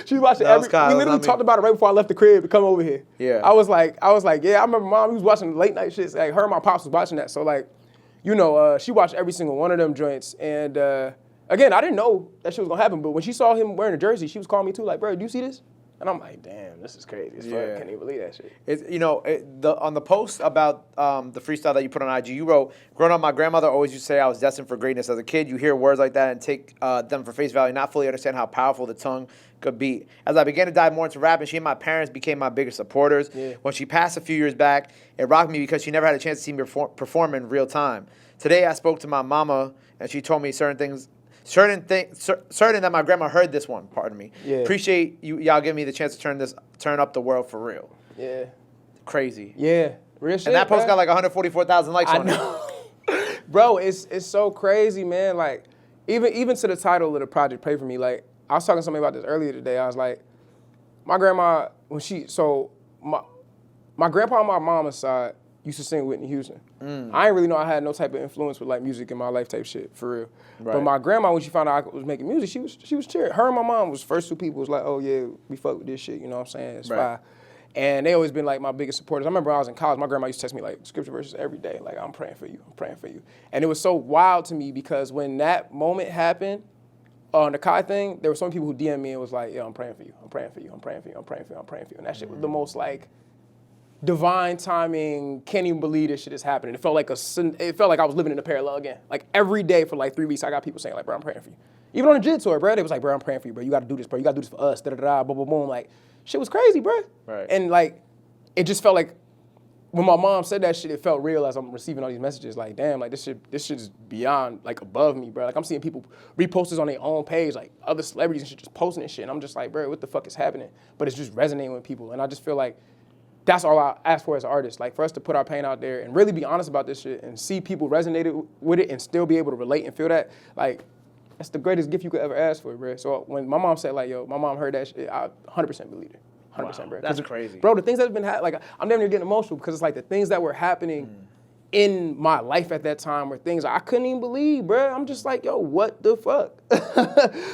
She was watching every. We literally talked about it right before I left the crib to come over here. Yeah. I was like, yeah, I remember mom, was watching late night shit. Like, her and my pops was watching that. So like, you know, she watched every single one of them joints. And again, I didn't know that shit was gonna happen. But when she saw him wearing a jersey, she was calling me too. Like, bro, do you see this? And I'm like, damn, this is crazy as fuck. I can't even believe that shit. It's, you know, on the post about the freestyle that you put on IG, you wrote, growing up, my grandmother always used to say I was destined for greatness. As a kid, you hear words like that and take them for face value, not fully understand how powerful the tongue could be. As I began to dive more into rapping, she and my parents became my biggest supporters. Yeah. When she passed a few years back, it rocked me because she never had a chance to see me perform in real time. Today, I spoke to my mama, and she told me certain that my grandma heard this one, pardon me. Yeah. Appreciate y'all giving me the chance to turn up the world for real. Yeah. Crazy. Yeah. Real shit. And that post got like 144,000 likes on it. Bro, it's so crazy, man. Like, even to the title of the project, Pray For Me, like, I was talking to somebody about this earlier today. I was like, my grandma, my grandpa on my mama's side used to sing Whitney Houston. I didn't really know I had no type of influence with like music in my life type shit, for real. Right. But my grandma, when she found out I was making music, she was cheering. Her and my mom was first two people was like, oh yeah, we fuck with this shit, you know what I'm saying? It's fine. And they always been like my biggest supporters. I remember when I was in college, my grandma used to text me like scripture verses every day, like I'm praying for you, I'm praying for you. And it was so wild to me because when that moment happened, on the Kai thing, there were so many people who DM'd me and was like, yo, I'm praying for you, I'm praying for you, I'm praying for you, I'm praying for you, I'm praying for you. And that shit was the most like, divine timing, can't even believe this shit is happening. It felt like I was living in a parallel again. Like every day for like 3 weeks, I got people saying like, bro, I'm praying for you. Even on the JID tour, bro, they was like, bro, I'm praying for you, bro. You gotta do this, bro. You gotta do this for us, da-da-da, boom, boom, boom. Like, shit was crazy, bro. Right. And like, it just felt like when my mom said that shit, it felt real as I'm receiving all these messages. Like, damn, like this shit is beyond, like, above me, bro. Like, I'm seeing people repost this on their own page, like other celebrities and shit just posting this shit. And I'm just like, bro, what the fuck is happening? But it's just resonating with people. And I just feel like that's all I ask for as an artist. Like, for us to put our pain out there and really be honest about this shit and see people resonate with it and still be able to relate and feel that, like, that's the greatest gift you could ever ask for, bro. So when my mom said, like, yo, my mom heard that shit, I 100% believed it. 100%, wow, bro. that's crazy. Bro, the things that have been like, I'm never getting emotional because it's like the things that were happening in my life at that time were things I couldn't even believe, bro. I'm just like, yo, what the fuck?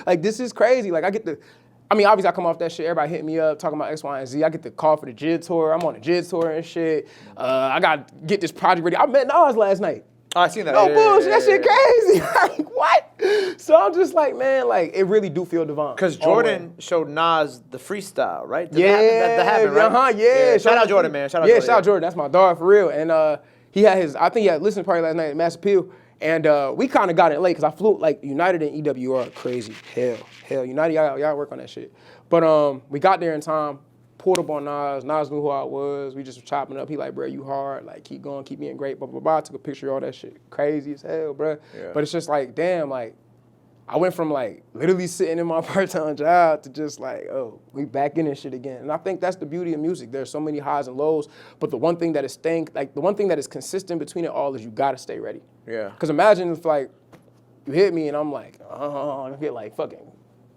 Like, this is crazy. Like, obviously I come off that shit. Everybody hit me up talking about X, Y, and Z. I get the call for the JID tour. I'm on the JID tour and shit. I got to get this project ready. I met Nas last night. Oh, I seen that. No bullshit, that shit crazy. Like, what? So I'm just like, man, like, it really do feel divine. Because Jordan showed Nas the freestyle, right? Yeah. That happened, right? Yeah. Shout out Jordan, man. Shout out Jordan. Shout out Jordan. That's my dog, for real. And I think he had listening party last night at Mass Appeal. And we kind of got it late because I flew, like, United and EWR crazy. Hell. United, y'all work on that shit. But we got there in time. Pulled up on Nas. Nas knew who I was. We just were chopping up. He like, bro, you hard. Like, keep going, keep being great. Blah, blah, blah. I took a picture of all that shit. Crazy as hell, bro. Yeah. But it's just like, damn, like, I went from, like, literally sitting in my part-time job to just like, oh, we back in this shit again. And I think that's the beauty of music. There's so many highs and lows. But the one thing that is consistent between it all is you gotta stay ready. Yeah. Because imagine if, like, you hit me and I'm like, I get like fucking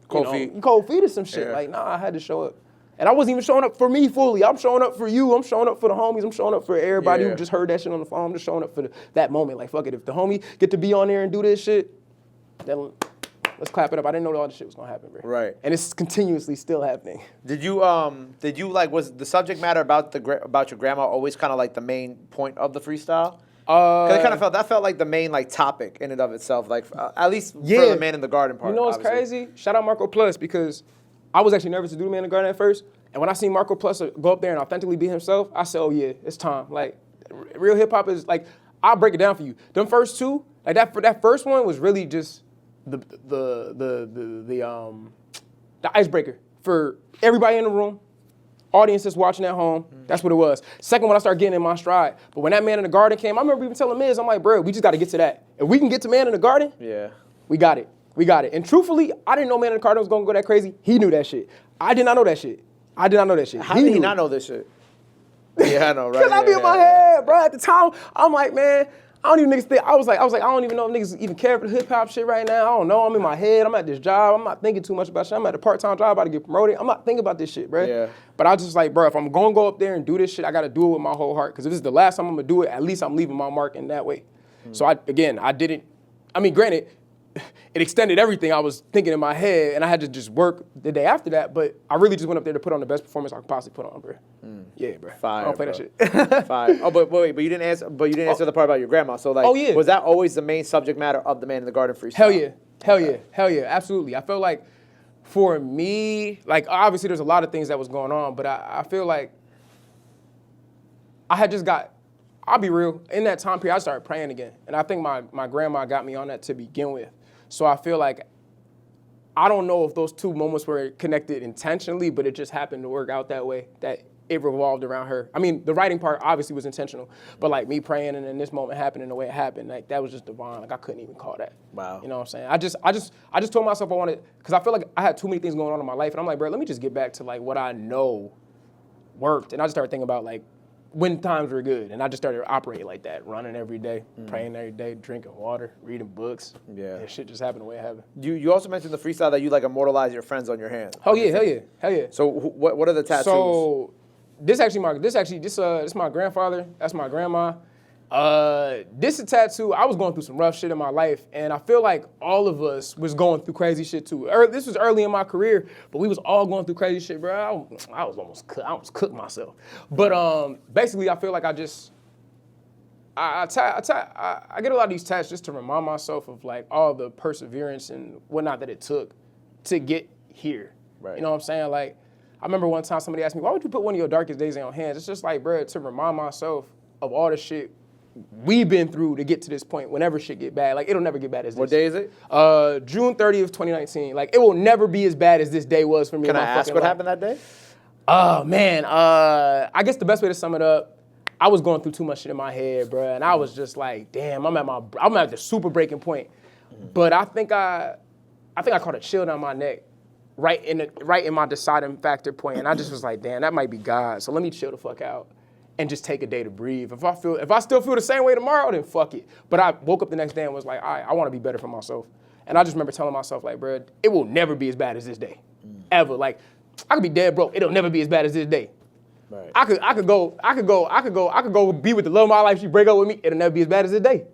cold feet or some shit. Yeah. Like, nah, I had to show up. And I wasn't even showing up for me fully. I'm showing up for you. I'm showing up for the homies. I'm showing up for everybody who just heard that shit on the phone. I'm just showing up for that moment. Like, fuck it. If the homie get to be on there and do this shit, then let's clap it up. I didn't know all this shit was gonna happen, bro. Right. And it's continuously still happening. Did you like, was the subject matter about your grandma always kind of like the main point of the freestyle? Because it kind of felt like the main, like, topic in and of itself, like, at least for the Man in the Garden part. You know what's crazy? Shout out Marco Plus, because I was actually nervous to do the Man in the Garden at first. And when I seen Marco Plus go up there and authentically be himself, I said, oh yeah, it's time. Like, real hip hop is like, I'll break it down for you. Them first two, like that first one was really just the icebreaker for everybody in the room, audience that's watching at home. That's what it was. Second one, I started getting in my stride. But when that Man in the Garden came, I remember even telling Miz, I'm like, bro, we just got to get to that. If we can get to Man in the Garden, we got it. We got it. And truthfully, I didn't know Man in the Garden was going to go that crazy. He knew that shit. I did not know that shit. How did he not know this shit? Yeah, I know, right? Because I be in my head, bro. At the time, I'm like, man, I don't even niggas think. I was like, I don't even know if niggas even care for the hip hop shit right now. I don't know. I'm in my head. I'm at this job. I'm not thinking too much about shit. I'm at a part-time job about to get promoted. I'm not thinking about this shit, bro. Yeah. But I just like, bro, if I'm gonna go up there and do this shit, I gotta do it with my whole heart. Because if this is the last time I'm gonna do it, at least I'm leaving my mark in that way. So granted, it extended everything I was thinking in my head, and I had to just work the day after that. But I really just went up there to put on the best performance I could possibly put on, bro. Yeah, bro. Fire, I don't play bro. that shit. Fire. Oh, but wait, but you didn't answer. But you didn't answer the part about your grandma. So like, was that always the main subject matter of the Man in the Garden freestyle? Hell yeah, absolutely. I felt like for me, like obviously there's a lot of things that was going on, but I feel like I had just got. I'll be real. In that time period, I started praying again, and I think my grandma got me on that to begin with. So I feel like, I don't know if those two moments were connected intentionally, but it just happened to work out that way, that it revolved around her. I mean, the writing part obviously was intentional, but like me praying and then this moment happening the way it happened, like that was just divine. Like I couldn't even call that. Wow. You know what I'm saying? I just told myself I wanted, because I feel like I had too many things going on in my life, and I'm like, bro, let me just get back to like what I know worked. And I just started thinking about like, when times were good, and I just started operating like that, running every day, praying every day, drinking water, reading books. Yeah. And shit just happened the way it happened. You also mentioned the freestyle that you like immortalize your friends on your hand. Hell yeah. So what are the tattoos? So this my grandfather. That's my grandma. This is a tattoo. I was going through some rough shit in my life, and I feel like all of us was going through crazy shit too. This was early in my career, but we was all going through crazy shit, bro. I almost cooked myself. But basically, I feel like I get a lot of these tats just to remind myself of like all the perseverance and whatnot that it took to get here. Right. You know what I'm saying? Like, I remember one time somebody asked me, why would you put one of your darkest days in your hands? It's just like, bro, to remind myself of all the shit we've been through to get to this point. Whenever shit get bad, like it'll never get bad as this. What day is it? June 30th, 2019. Like it will never be as bad as this day was for me. Can I ask what happened that day? Oh man, I guess the best way to sum it up, I was going through too much shit in my head, bro, and I was just like, damn, I'm at the super breaking point. But I think I caught a chill down my neck, right in my deciding factor point, and I just was like, damn, that might be God. So let me chill the fuck out and just take a day to breathe. If I still feel the same way tomorrow, then fuck it. But I woke up the next day and was like, all right, I want to be better for myself. And I just remember telling myself, like, bro, it will never be as bad as this day, ever. Like, I could be dead broke. It'll never be as bad as this day. Right. I could go be with the love of my life. She break up with me. It'll never be as bad as this day.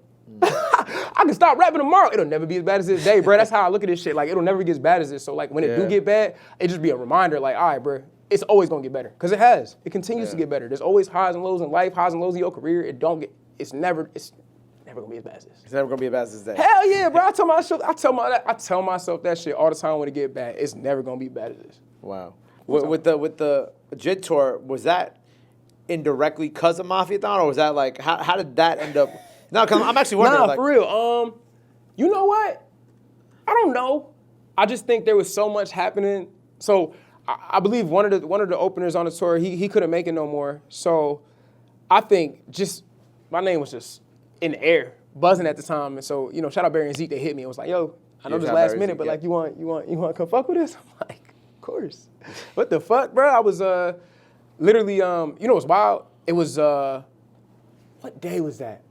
I can stop rapping tomorrow. It'll never be as bad as this day, bro. That's how I look at this shit. Like, it'll never get as bad as this. So, like, when it do get bad, it just be a reminder, like, all right, bro, it's always gonna get better. Because it has. It continues to get better. There's always highs and lows in life, highs and lows in your career. It's never gonna be as bad as this. It's never gonna be as bad as this day. Hell yeah, bro. I tell myself that shit all the time when it get bad. It's never gonna be as bad as this. Wow. With the JID tour, was that indirectly because of Mafiathon, or was that like how did that end up? No, because I'm actually wondering. Nah, for real. You know what? I don't know. I just think there was so much happening. So I believe one of the openers on the tour, he couldn't make it no more. So I think just my name was just in the air, buzzing at the time. And so, you know, shout out Barry and Zeke, they hit me and was like, yo, I know this last minute, but like you want to come fuck with us? I'm like, of course. What the fuck, bro? I was literally you know what's wild? It was what day was that?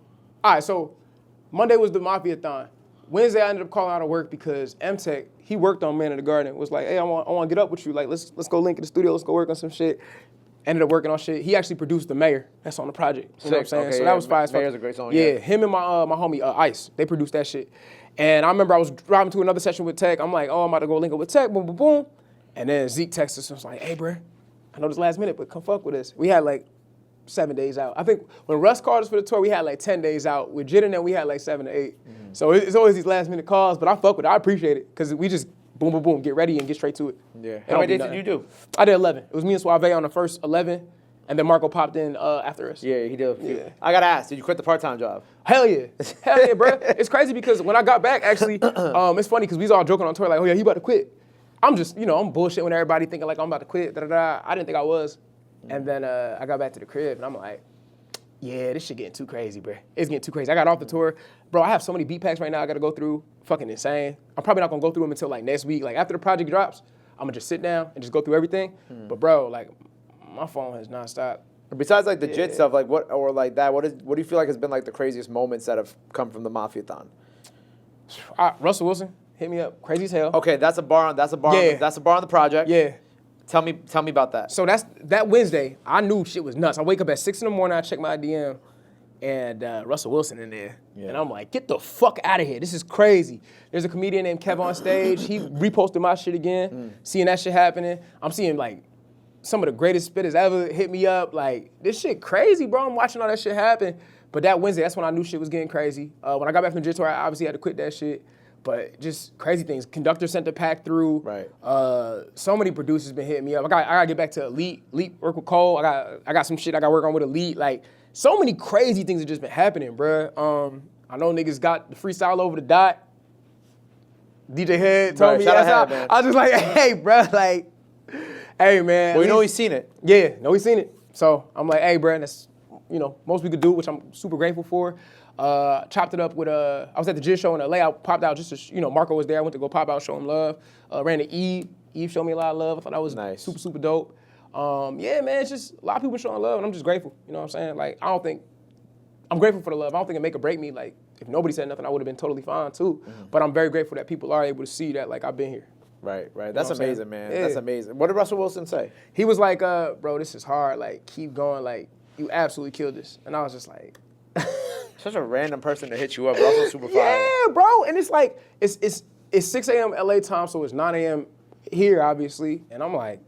All right, so Monday was the Mafiathon. Wednesday, I ended up calling out of work because M-Tech, he worked on Man in the Garden, was like, hey, I want to get up with you. Like, let's go link in the studio. Let's go work on some shit. Ended up working on shit. He actually produced The Mayor. That's on the project. You know what I'm saying? Okay, so that was fire as fuck. Mayor's a great song. Yeah, him and my homie Ice, they produced that shit. And I remember I was driving to another session with Tech. I'm like, oh, I'm about to go link up with Tech. Boom, boom, boom. And then Zeke texted us and was like, hey, bro, I know this last minute, but come fuck with us. We had like 7 days out. I think when Russ called us for the tour, we had like 10 days out. With JID and them, we had like 7 to 8. So it's always these last minute calls, but I fuck with it. I appreciate it because we just boom, boom, boom, get ready and get straight to it. Yeah. How many days did you do? I did 11. It was me and Suave on the first 11, and then Marco popped in after us. Yeah, he did a few. Yeah. I gotta ask, did you quit the part-time job? Hell yeah. Hell yeah, bro. It's crazy because when I got back, actually, it's funny because we was all joking on tour like, oh yeah, he about to quit. I'm just, I'm bullshitting with everybody thinking like I'm about to quit, da-da-da. I didn't think I was. And then I got back to the crib and I'm like, yeah, this shit getting too crazy, bro. It's getting too crazy. I got off the tour. Bro, I have so many beat packs right now I gotta go through. Fucking insane. I'm probably not gonna go through them until like next week. Like after the project drops, I'm gonna just sit down and just go through everything. But bro, like my phone has nonstop. Besides like the JID stuff, like what do you feel like has been like the craziest moments that have come from the Mafiathon? Russell Wilson hit me up, crazy as hell. Okay, that's a bar on the project. Yeah. Tell me about that. So that Wednesday, I knew shit was nuts. I wake up at 6 in the morning, I check my DM, and Russell Wilson in there. Yeah. And I'm like, get the fuck out of here. This is crazy. There's a comedian named Kev on stage. He reposted my shit again, seeing that shit happening. I'm seeing like some of the greatest spitters ever hit me up. Like, this shit crazy, bro. I'm watching all that shit happen. But that Wednesday, that's when I knew shit was getting crazy. When I got back from the JID tour, I obviously had to quit that shit. But just crazy things. Conductor sent the pack through. Right. So many producers been hitting me up. I gotta get back to Elite work with Cole. I got some shit I got to work on with Elite. Like, so many crazy things have just been happening, bruh. I know niggas got the freestyle over the dot. DJ Head told me that. Man. I was just like, hey, bruh, like, hey, man. Well, he's seen it. Yeah, he's seen it. So I'm like, hey, bruh, that's, most we could do, which I'm super grateful for. Chopped it up with I was at the JID show in LA. I popped out just to, Marco was there. I went to go pop out, show him love. Ran to Eve. Eve showed me a lot of love. I thought that was nice. Super, super dope. Yeah, man, it's just a lot of people showing love, and I'm just grateful. You know what I'm saying? Like, I'm grateful for the love. I don't think it make or break me. Like, if nobody said nothing, I would have been totally fine too. But I'm very grateful that people are able to see that, like, I've been here. Right. That's amazing, man. Yeah. That's amazing. What did Russell Wilson say? He was like, bro, this is hard. Like, keep going. Like, you absolutely killed this. And I was just like... Such a random person to hit you up, but also super fire. Yeah, bro. And it's like, it's 6 a.m. LA time, so it's 9 a.m. here, obviously. And I'm like,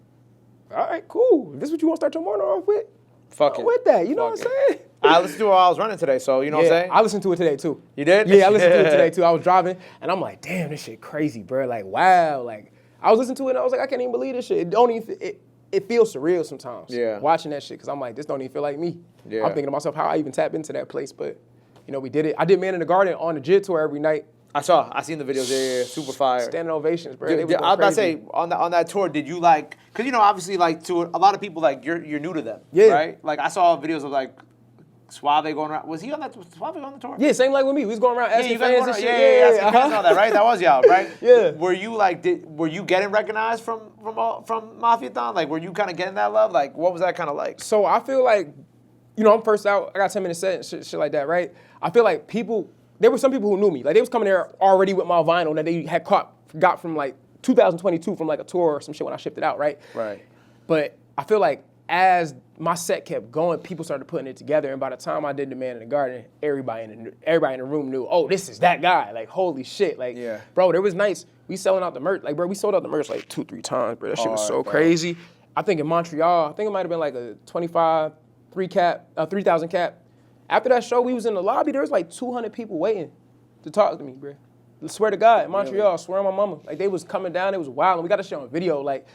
all right, cool. If this is what you want to start your morning off with? Fuck it. With that, you know what I'm saying? I listened to it while I was running today, so you know what I'm saying? I listened to it today, too. You did? Yeah, I listened to it today, too. I was driving, and I'm like, damn, this shit crazy, bro. Like, wow. Like, I was listening to it, and I was like, I can't even believe this shit. It feels surreal sometimes. Yeah. Watching that shit, because I'm like, this don't even feel like me. Yeah. I'm thinking to myself, how I even tap into that place, but... we did it. I did Man in the Garden on the JID tour every night. I seen the videos. Yeah, super fire. Standing ovations, bro. I was about to say, on that tour, did you like, because obviously like to a lot of people, like you're new to them, yeah. right? Like I saw videos of like Suave going around. Was he on that? Was Suave on the tour? Yeah, same like with me. We was going around asking you guys fans going and around, shit. asking fans and all that, right? That was y'all, right? Yeah. Were you like, were you getting recognized from Mafiathon? Like, were you kind of getting that love? Like, what was that kind of like? So I feel like, you know, I'm first out. I got 10 minutes set and shit like that, right? I feel like there were some people who knew me. Like, they was coming there already with my vinyl that they had got from like 2022 from like a tour or some shit when I shipped it out, right? Right. But I feel like as my set kept going, people started putting it together, and by the time I did The Man in the Garden, everybody in the room knew, oh, this is that guy. Like, holy shit. Like, Yeah. bro, there was nights we selling out the merch. Like, bro, we sold out the merch like 2-3 times, bro. That shit was so crazy. I think in Montreal, I think it might have been like a 25, 3,000 cap. After that show, we was in the lobby. There was like 200 people waiting to talk to me, bro. I swear to God, in Montreal, I swear on my mama. Like, they was coming down, it was wild, and we got that shit on video. Like,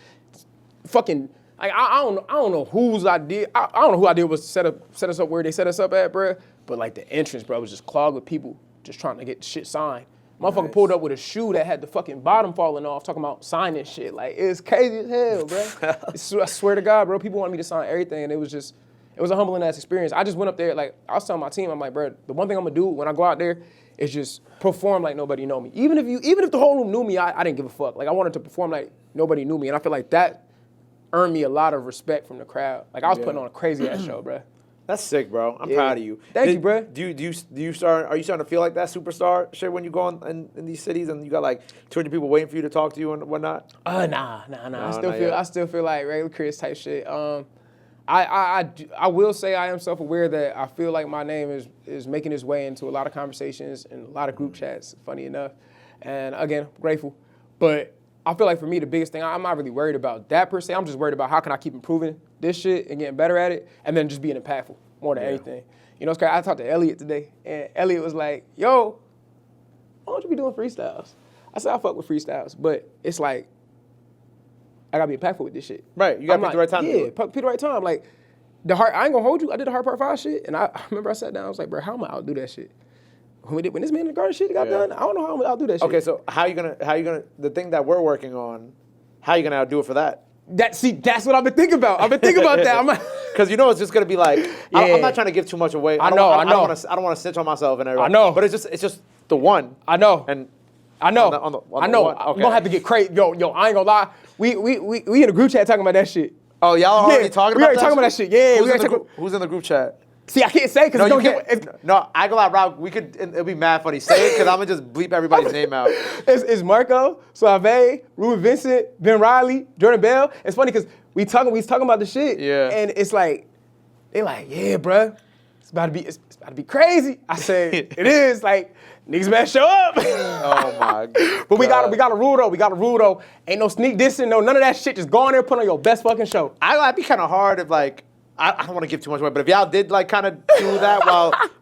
fucking, like, I don't know whose idea. I don't know who idea was to set us up where they set us up at, bro. But like the entrance, bro, was just clogged with people just trying to get shit signed. Motherfucker pulled up with a shoe that had the fucking bottom falling off, talking about signing shit. Like, it's crazy as hell, bro. I swear to God, bro, people wanted me to sign everything, and it was a humbling ass experience. I just went up there, like, I was telling my team, I'm like, bro, the one thing I'm gonna do when I go out there is just perform like nobody know me. Even if the whole room knew me, I didn't give a fuck. Like, I wanted to perform like nobody knew me, and I feel like that earned me a lot of respect from the crowd. Like, I was putting on a crazy ass show, bro. That's sick, bro. I'm proud of you. Thank you, bro. Are you starting to feel like that superstar shit when you go in these cities and you got like 200 people waiting for you to talk to you and whatnot? Nah. I still feel like regular Chris type shit. I will say I am self-aware that I feel like my name is making its way into a lot of conversations and a lot of group chats, funny enough. And again, grateful. But I feel like for me, the biggest thing, I'm not really worried about that per se. I'm just worried about how can I keep improving this shit and getting better at it, and then just being impactful more than anything. You know, it's crazy. I talked to Elliot today, and Elliot was like, yo, why don't you be doing freestyles? I said, I fuck with freestyles, but it's like, I gotta be impactful with this shit. Right, you gotta pick the right time to do it. Pick the right time. Like, I ain't gonna hold you. I did the Hard Part 5 shit, and I remember I sat down, I was like, bro, how am I outdo that shit? When this Man in the Garden shit got done, I don't know how I'm gonna outdo that shit. Okay, so how you gonna, the thing that we're working on, how you gonna outdo it for that? That's what I've been thinking about. I've been thinking about that. Because you know it's just gonna be like, I'm not trying to give too much away. I know. I don't want to snitch on myself and everything. I know. But it's just the one. I know. And I know. On I know. one, okay. I'm gonna have to get crazy. Yo, I ain't gonna lie. We in a group chat talking about that shit. Oh, y'all already talking about that? We already talking about that shit. Yeah. Who's in the group chat? See, I can't say because No, I go out, Rob. It'll be mad funny. Say it because I'm gonna just bleep everybody's name out. It's Marco, Suave, Ruben Vincent, Ben Riley, Jordan Bell. It's funny because we talking about the shit. Yeah. And it's like, they like, yeah, bruh, it's about to be crazy. I said, it is. Like, niggas better show up. Oh my God. But we got a rule though. Ain't no sneak dissing, no none of that shit. Just go on there and put on your best fucking show. I'd be kind of hard if like, I don't want to give too much away, but if y'all did like kind of do that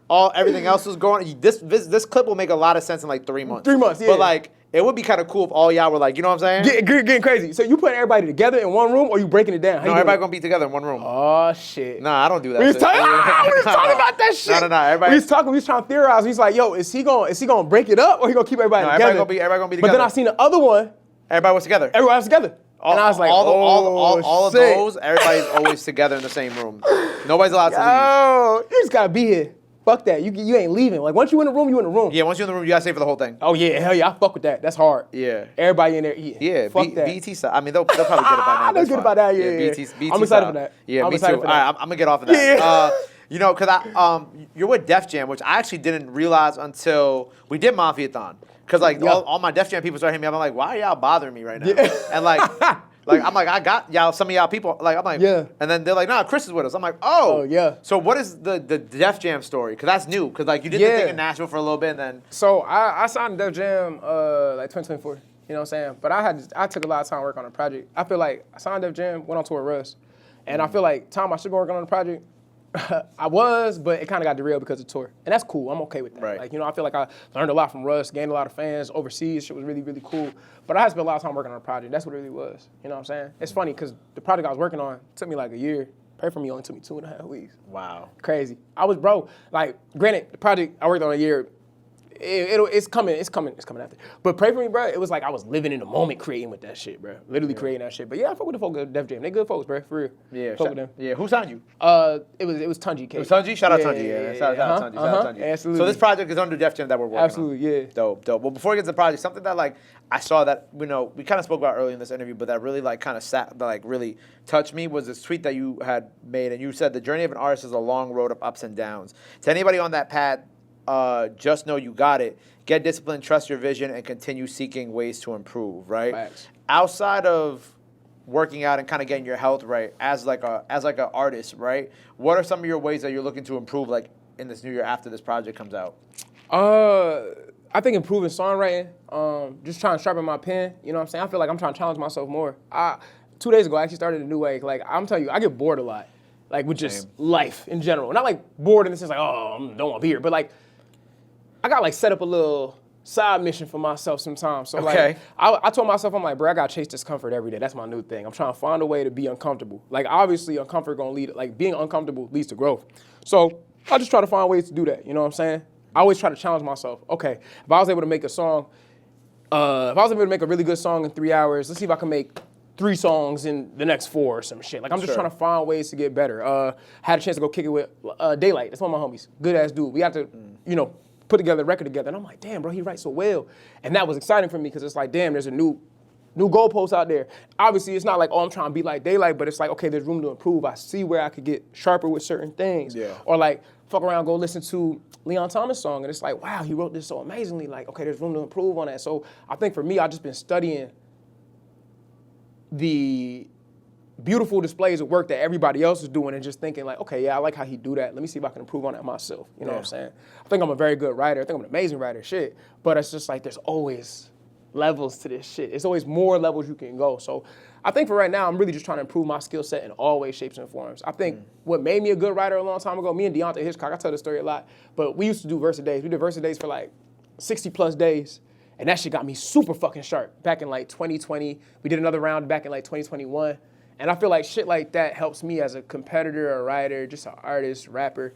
while everything else was going, this clip will make a lot of sense in like 3 months. 3 months, yeah. But like, it would be kind of cool if all y'all were like, you know what I'm saying? Getting crazy. So you putting everybody together in one room, or you breaking it down? No, everybody gonna be together in one room. Oh shit. Nah, I don't do that. We was talking about that shit. No. Everybody. We was trying to theorize. We was like, yo, is he gonna break it up, or he gonna keep everybody together? Everybody gonna be together. But then I seen the other one. Everybody was together. Everybody was together. And I was like, all of those, everybody's always together in the same room. Nobody's allowed to leave. Oh, you just gotta be here. Fuck that. You ain't leaving. Like, once you in the room, you in the room. Yeah, once you're in the room, you gotta stay for the whole thing. Oh yeah, hell yeah, I fuck with that. That's hard. Yeah. Everybody in there eating. Yeah, fuck that. BT side. I mean, they'll probably get it by now. They'll get it by now, yeah. BT I'm excited for that. Yeah, I'm me too. excited All for right, that. I'm gonna get off of that. Yeah. You know, because you're with Def Jam, which I actually didn't realize until we did Mafiathon. Because like all my Def Jam people started hitting me up. I'm like, why are y'all bothering me right now? Yeah. And like I'm like, I got y'all, some of y'all people. Like, I'm like, yeah. And then they're like, nah, Chris is with us. I'm like, oh yeah. So what is the Def Jam story? Because that's new. Because like you did the thing in Nashville for a little bit, and then. So I signed Def Jam like 2024. You know what I'm saying? But I took a lot of time to work on the project. I feel like I signed Def Jam, went on tour with Russ, and I feel like time I should go work on the project. I was, but it kind of got derailed because of tour. And that's cool. I'm okay with that. Right. Like, you know, I feel like I learned a lot from Russ, gained a lot of fans overseas. Shit was really, really cool. But I had to spend a lot of time working on the project. That's what it really was. You know what I'm saying? It's funny because the project I was working on took me like a year. Pray For Me only took me 2.5 weeks. Wow. Crazy. I was, bro, like, granted, the project I worked on a year, It's coming after. But pray for me, bro. It was like I was living in the moment creating with that shit, bro. Literally creating that shit. But yeah, I fuck with the folks at Def Jam. They good folks, bro, for real. Yeah, fuck with them. Yeah, who signed you? It was Tunji K. It was Tunji? Shout out Tunji. Yeah, shout out Tunji. Shout out Tunji. Absolutely. So this project is under Def Jam that we're working on. Absolutely, yeah. Dope. Well, before we get to the project, something that like I saw that we kind of spoke about earlier in this interview, but that really like kind of really touched me was this tweet that you had made, and you said the journey of an artist is a long road of ups and downs. To anybody on that path, just know you got it. Get disciplined, trust your vision, and continue seeking ways to improve. Right. Facts. Outside of working out and kind of getting your health right, as like an artist, right? What are some of your ways that you're looking to improve, like in this new year after this project comes out? I think improving songwriting, just trying to sharpen my pen. You know what I'm saying? I feel like I'm trying to challenge myself more. 2 days ago, I actually started a new way. Like I'm telling you, I get bored a lot, like with just life in general. Not like bored in the sense like, oh, I don't want to be here, but like I got like set up a little side mission for myself sometimes. So like I told myself, I'm like, bro, I gotta chase discomfort every day. That's my new thing. I'm trying to find a way to be uncomfortable. Like obviously uncomfort gonna lead, like being uncomfortable leads to growth. So I just try to find ways to do that. You know what I'm saying? I always try to challenge myself. Okay, if I was able to make a song, if I was able to make a really good song in 3 hours, let's see if I can make 3 songs in the next 4 or some shit. Like I'm just trying to find ways to get better. Had a chance to go kick it with Daylight. That's one of my homies. Good ass dude. We got to, put together a record together. And I'm like, damn, bro, he writes so well. And that was exciting for me because it's like, damn, there's a new goalpost out there. Obviously, it's not like, oh, I'm trying to be like Daylight, but it's like, okay, there's room to improve. I see where I could get sharper with certain things. Yeah. Or like, fuck around, go listen to Leon Thomas' song, and it's like, wow, he wrote this so amazingly. Like, okay, there's room to improve on that. So I think for me, I've just been studying the beautiful displays of work that everybody else is doing and just thinking like, okay, yeah, I like how he do that. Let me see if I can improve on that myself. You know what I'm saying? I think I'm a very good writer. I think I'm an amazing writer, shit. But it's just like there's always levels to this shit. It's always more levels you can go. So I think for right now, I'm really just trying to improve my skill set in all ways, shapes, and forms. I think what made me a good writer a long time ago, me and Deontay Hitchcock, I tell this story a lot, but we used to do Versa Days. We did Versa Days for like 60 plus days. And that shit got me super fucking sharp back in like 2020. We did another round back in like 2021. And I feel like shit like that helps me as a competitor, a writer, just an artist, rapper,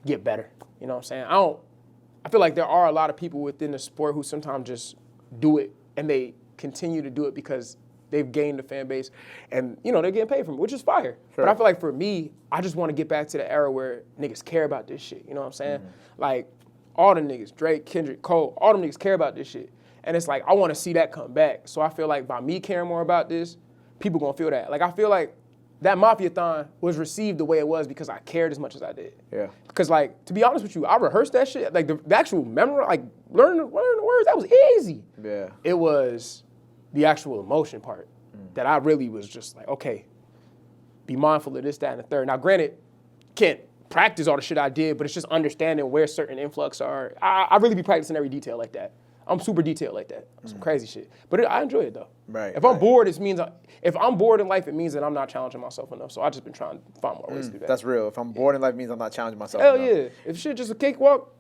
get better. You know what I'm saying? I feel like there are a lot of people within the sport who sometimes just do it and they continue to do it because they've gained a fan base and, they're getting paid from it, which is fire. Sure. But I feel like for me, I just want to get back to the era where niggas care about this shit. You know what I'm saying? Like, all the niggas, Drake, Kendrick, Cole, all them niggas care about this shit. And it's like, I want to see that come back. So I feel like by me caring more about this, people gonna feel that. Like, I feel like that Mafiathon was received the way it was because I cared as much as I did. Yeah. Because, like, to be honest with you, I rehearsed that shit. Like, the actual memory, like, learning the words, that was easy. Yeah. It was the actual emotion part that I really was just like, okay, be mindful of this, that, and the third. Now, granted, can't practice all the shit I did, but it's just understanding where certain influx are. I really be practicing every detail like that. I'm super detailed like that. Some crazy shit. But I enjoy it, though. Right. If I'm bored, if I'm bored in life, it means that I'm not challenging myself enough. So I've just been trying to find more ways to do that. That's real. If I'm bored in life, it means I'm not challenging myself enough. Hell yeah. If shit just a cakewalk.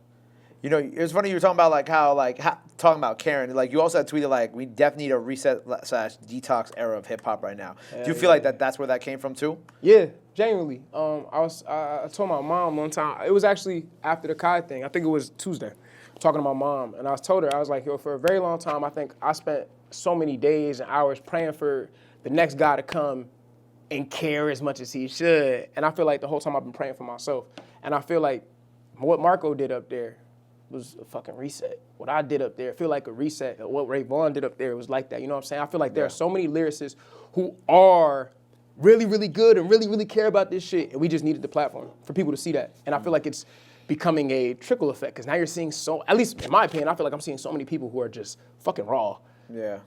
It's funny you were talking about like how talking about Karen. Like you also had tweeted like we definitely need a reset / detox era of hip hop right now. Do you feel like that's where that came from too? Yeah, genuinely. I told my mom one time. It was actually after the Kai thing. I think it was Tuesday. Talking to my mom, and I told her, I was like, yo, for a very long time, I think I spent so many days and hours praying for the next guy to come and care as much as he should. And I feel like the whole time I've been praying for myself. And I feel like what Marco did up there was a fucking reset. What I did up there, I feel like a reset. What Ray Vaughn did up there was like that. You know what I'm saying? I feel like there are so many lyricists who are really, really good and really, really care about this shit. And we just needed the platform for people to see that. And I feel like it's becoming a trickle effect because now you're seeing at least in my opinion, I feel like I'm seeing so many people who are just fucking raw. Yeah.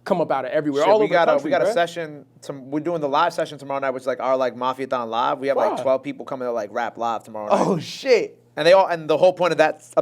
Come up out of everywhere. Shit, all over the country, we got a session. We're doing the live session tomorrow night, which is like our like Mafiathon live. We have like 12 people coming to like rap live tomorrow night. Oh shit. And the whole point of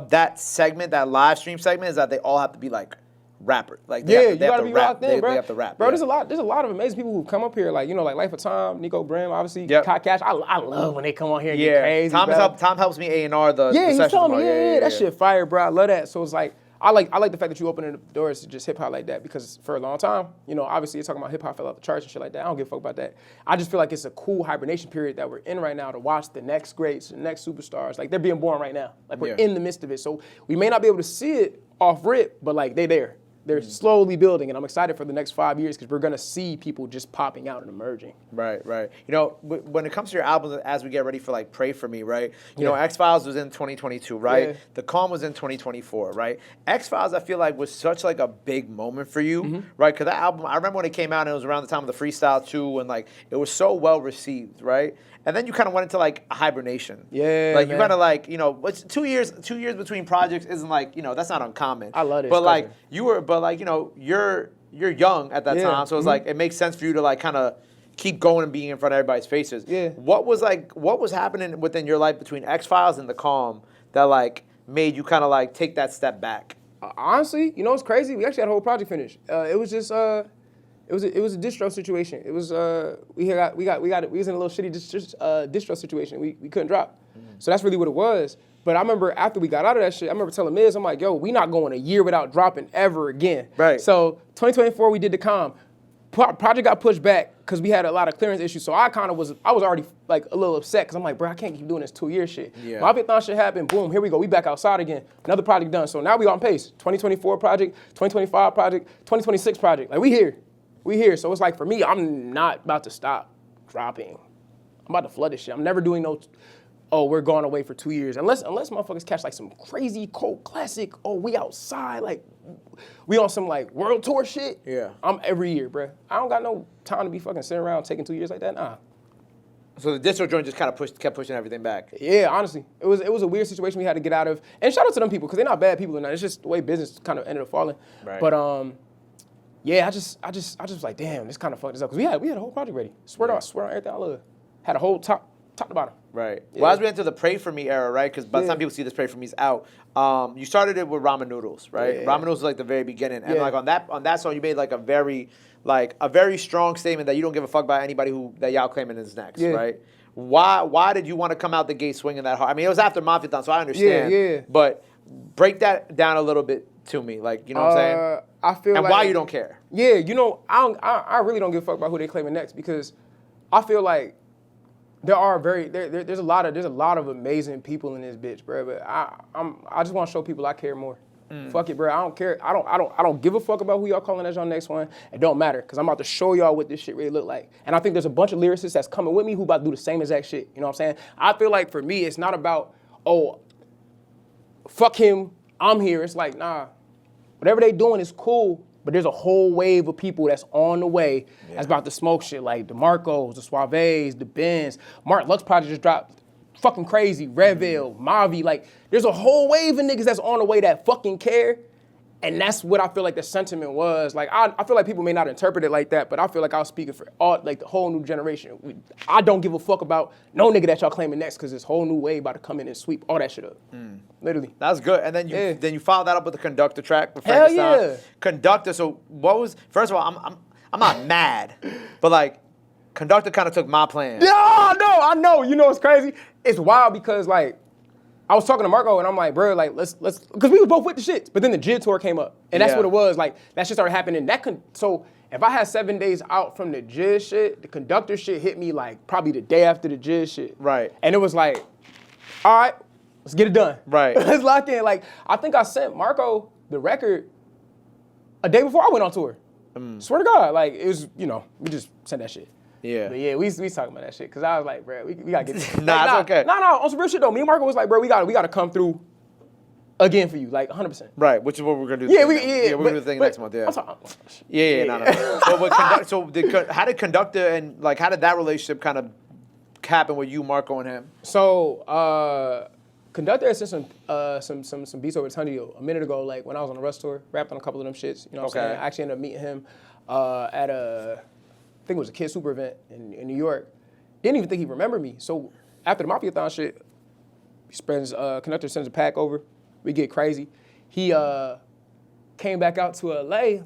that segment, that live stream segment, is that they all have to be like rappers. Like you gotta be locked in, bro. They have to rap. Bro, there's a lot of amazing people who come up here, like like Life of Time, Nico Brim, obviously, Kai Cash. I love when they come on here and get crazy. Tom helps me A&R the he's session telling tomorrow. me, that shit fire, bro. I love that. So it's like I like the fact that you opening the doors to just hip hop like that, because for a long time, you know, obviously you're talking about hip hop fell off the charts and shit like that. I don't give a fuck about that. I just feel like it's a cool hibernation period that we're in right now to watch the next greats, the next superstars. Like they're being born right now. Like we're in the midst of it. So we may not be able to see it off rip, but like they there. They're slowly building, and I'm excited for the next 5 years because we're gonna see people just popping out and emerging. Right. You know, when it comes to your albums, as we get ready for like Pray For Me, right? You know, X-Files was in 2022, right? Yeah. The Calm was in 2024, right? X-Files, I feel like, was such like a big moment for you, right? Because that album, I remember when it came out, and it was around the time of the Freestyle too, and like it was so well received, right? And then you kind of went into like a hibernation. Yeah, like you man. kind of like, you know, it's 2 years between projects isn't like, you know, that's not uncommon. I love this. But like you know, you're young at that time, so it's like it makes sense for you to like kind of keep going and being in front of everybody's faces. Yeah. What was happening within your life between X-Files and The Calm that like made you kind of like take that step back? Honestly, you know what's crazy? We actually had a whole project finished. It was just it was a distro situation. It was we was in a little shitty distro situation. We couldn't drop. So that's really what it was. But I remember after we got out of that shit, I remember telling Miz, I'm like, yo, we not going a year without dropping ever again. Right. So 2024 we did The Calm. Project got pushed back because we had a lot of clearance issues. So I was already like a little upset because I'm like, bro, I can't keep doing this 2 year shit. Yeah. Mafiathon shit happened, boom, here we go. We back outside again. Another project done. So now we on pace. 2024 project, 2025 project, 2026 project. Like we here. So it's like for me, I'm not about to stop dropping. I'm about to flood this shit. I'm never doing no, we're going away for 2 years. Unless motherfuckers catch like some crazy cult classic, we outside, like we on some like world tour shit. Yeah. I'm every year, bruh. I don't got no time to be fucking sitting around taking 2 years like that, nah. So the distro joint just kind of kept pushing everything back. Yeah, honestly. It was a weird situation we had to get out of. And shout out to them people, because they're not bad people or not. It's just the way business kind of ended up falling. Right. But yeah, I just was like, damn, this kind of fucked us up. Because we had a whole project ready. Swear on everything I love. Had a whole top to bottom. Right. Yeah. Well, as we enter the Pray For Me era, right? Because by the time people see this Pray For Me's out, you started it with Ramen Noodles, right? Yeah. Ramen Noodles was like the very beginning, and Yeah. like on that song, you made like a very strong statement that you don't give a fuck about anybody that y'all claiming is next, right? Why did you want to come out the gate swinging that hard? I mean, it was after Mafiathon, so I understand. Yeah. But break that down a little bit to me, like, you know what I'm saying? I feel and like, why you don't care? Yeah, you know, I really don't give a fuck about who they claiming next, because I feel like there's a lot of amazing people in this bitch, bro. But I just want to show people I care more. Fuck it, bro. I don't care. I don't give a fuck about who y'all calling as your next one. It don't matter, because I'm about to show y'all what this shit really look like. And I think there's a bunch of lyricists that's coming with me who about to do the same exact shit. You know what I'm saying? I feel like for me, it's not about, fuck him, I'm here. It's like, nah, whatever they doing is cool, but there's a whole wave of people that's on the way that's about to smoke shit, like the Marcos, the Suaves, the Benz. Mark Lux project just dropped fucking crazy, Redville, Mavi. Like, there's a whole wave of niggas that's on the way that fucking care. And that's what I feel like the sentiment was. Like, I feel like people may not interpret it like that, but I feel like I was speaking for all, like, the whole new generation. I don't give a fuck about no nigga that y'all claiming next, because this whole new wave about to come in and sweep all that shit up. Literally. That was good. And then you followed that up with the Conductor track with Hell Frankenstein. yeah. Conductor. So first of all, I'm not mad, but like, Conductor kind of took my plan. Yeah, I know. You know what's crazy? It's wild because, like, I was talking to Marco and I'm like, bro, like, let's, because we was both with the shits. But then the JID tour came up, and that's what it was. Like, that shit started happening. So if I had 7 days out from the JID shit, the Conductor shit hit me like probably the day after the JID shit. Right. And it was like, all right, let's get it done. Right. Let's lock in. Like, I think I sent Marco the record a day before I went on tour. Swear to God, like, it was, you know, we just sent that shit. Yeah. But yeah, we talking about that shit, because I was like, bro, we gotta get this. Nah, it's okay. No, on some real shit though. Me and Marco was like, bro, we gotta come through again for you, like 100%. Right, which is what we're gonna do. Yeah, we're gonna gonna do the thing next month. Yeah. I'm sorry. No. But how did Conductor and like how did that relationship kind of happen with you, Marco, and him? So Conductor had sent some beats over to Tundio a minute ago, like when I was on the Rush tour, rapped on a couple of them shits. You know what I'm saying? I actually ended up meeting him at I think it was a Kid Super event in New York. Didn't even think he remembered me. So after the Mafiathon shit, Conductor sends a pack over. We get crazy. He came back out to LA,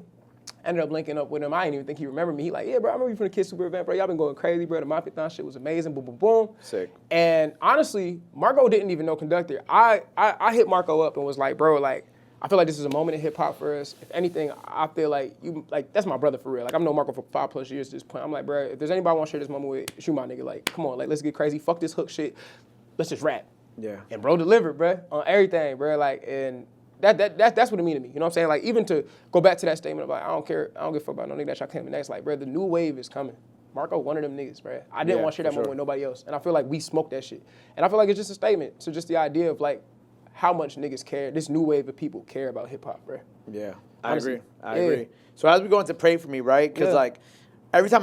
ended up linking up with him. I didn't even think he remembered me. He like, yeah, bro, I remember you from the Kid Super event, bro. Y'all been going crazy, bro. The Mafiathon shit was amazing. Boom, boom, boom. Sick. And honestly, Marco didn't even know Conductor. I hit Marco up and was like, bro, like, I feel like this is a moment in hip hop for us. If anything, I feel like that's my brother for real. Like I've known Marco for 5+ years at this point. I'm like, bro, if there's anybody I want to share this moment with, shoot my nigga. Like, come on, like let's get crazy. Fuck this hook shit. Let's just rap. Yeah. And bro delivered, bro, on everything, bro. Like, and that's what it mean to me. You know what I'm saying? Like, even to go back to that statement of like, I don't give a fuck about no nigga that y'all came next. Like, bro, the new wave is coming. Marco, one of them niggas, bro. I didn't want to share that moment with nobody else. And I feel like we smoked that shit. And I feel like it's just a statement to just the idea of like how much niggas care. This new wave of people care about hip hop, bro. Yeah, I agree. I agree. So as we go into Pray For Me, right? Because like every time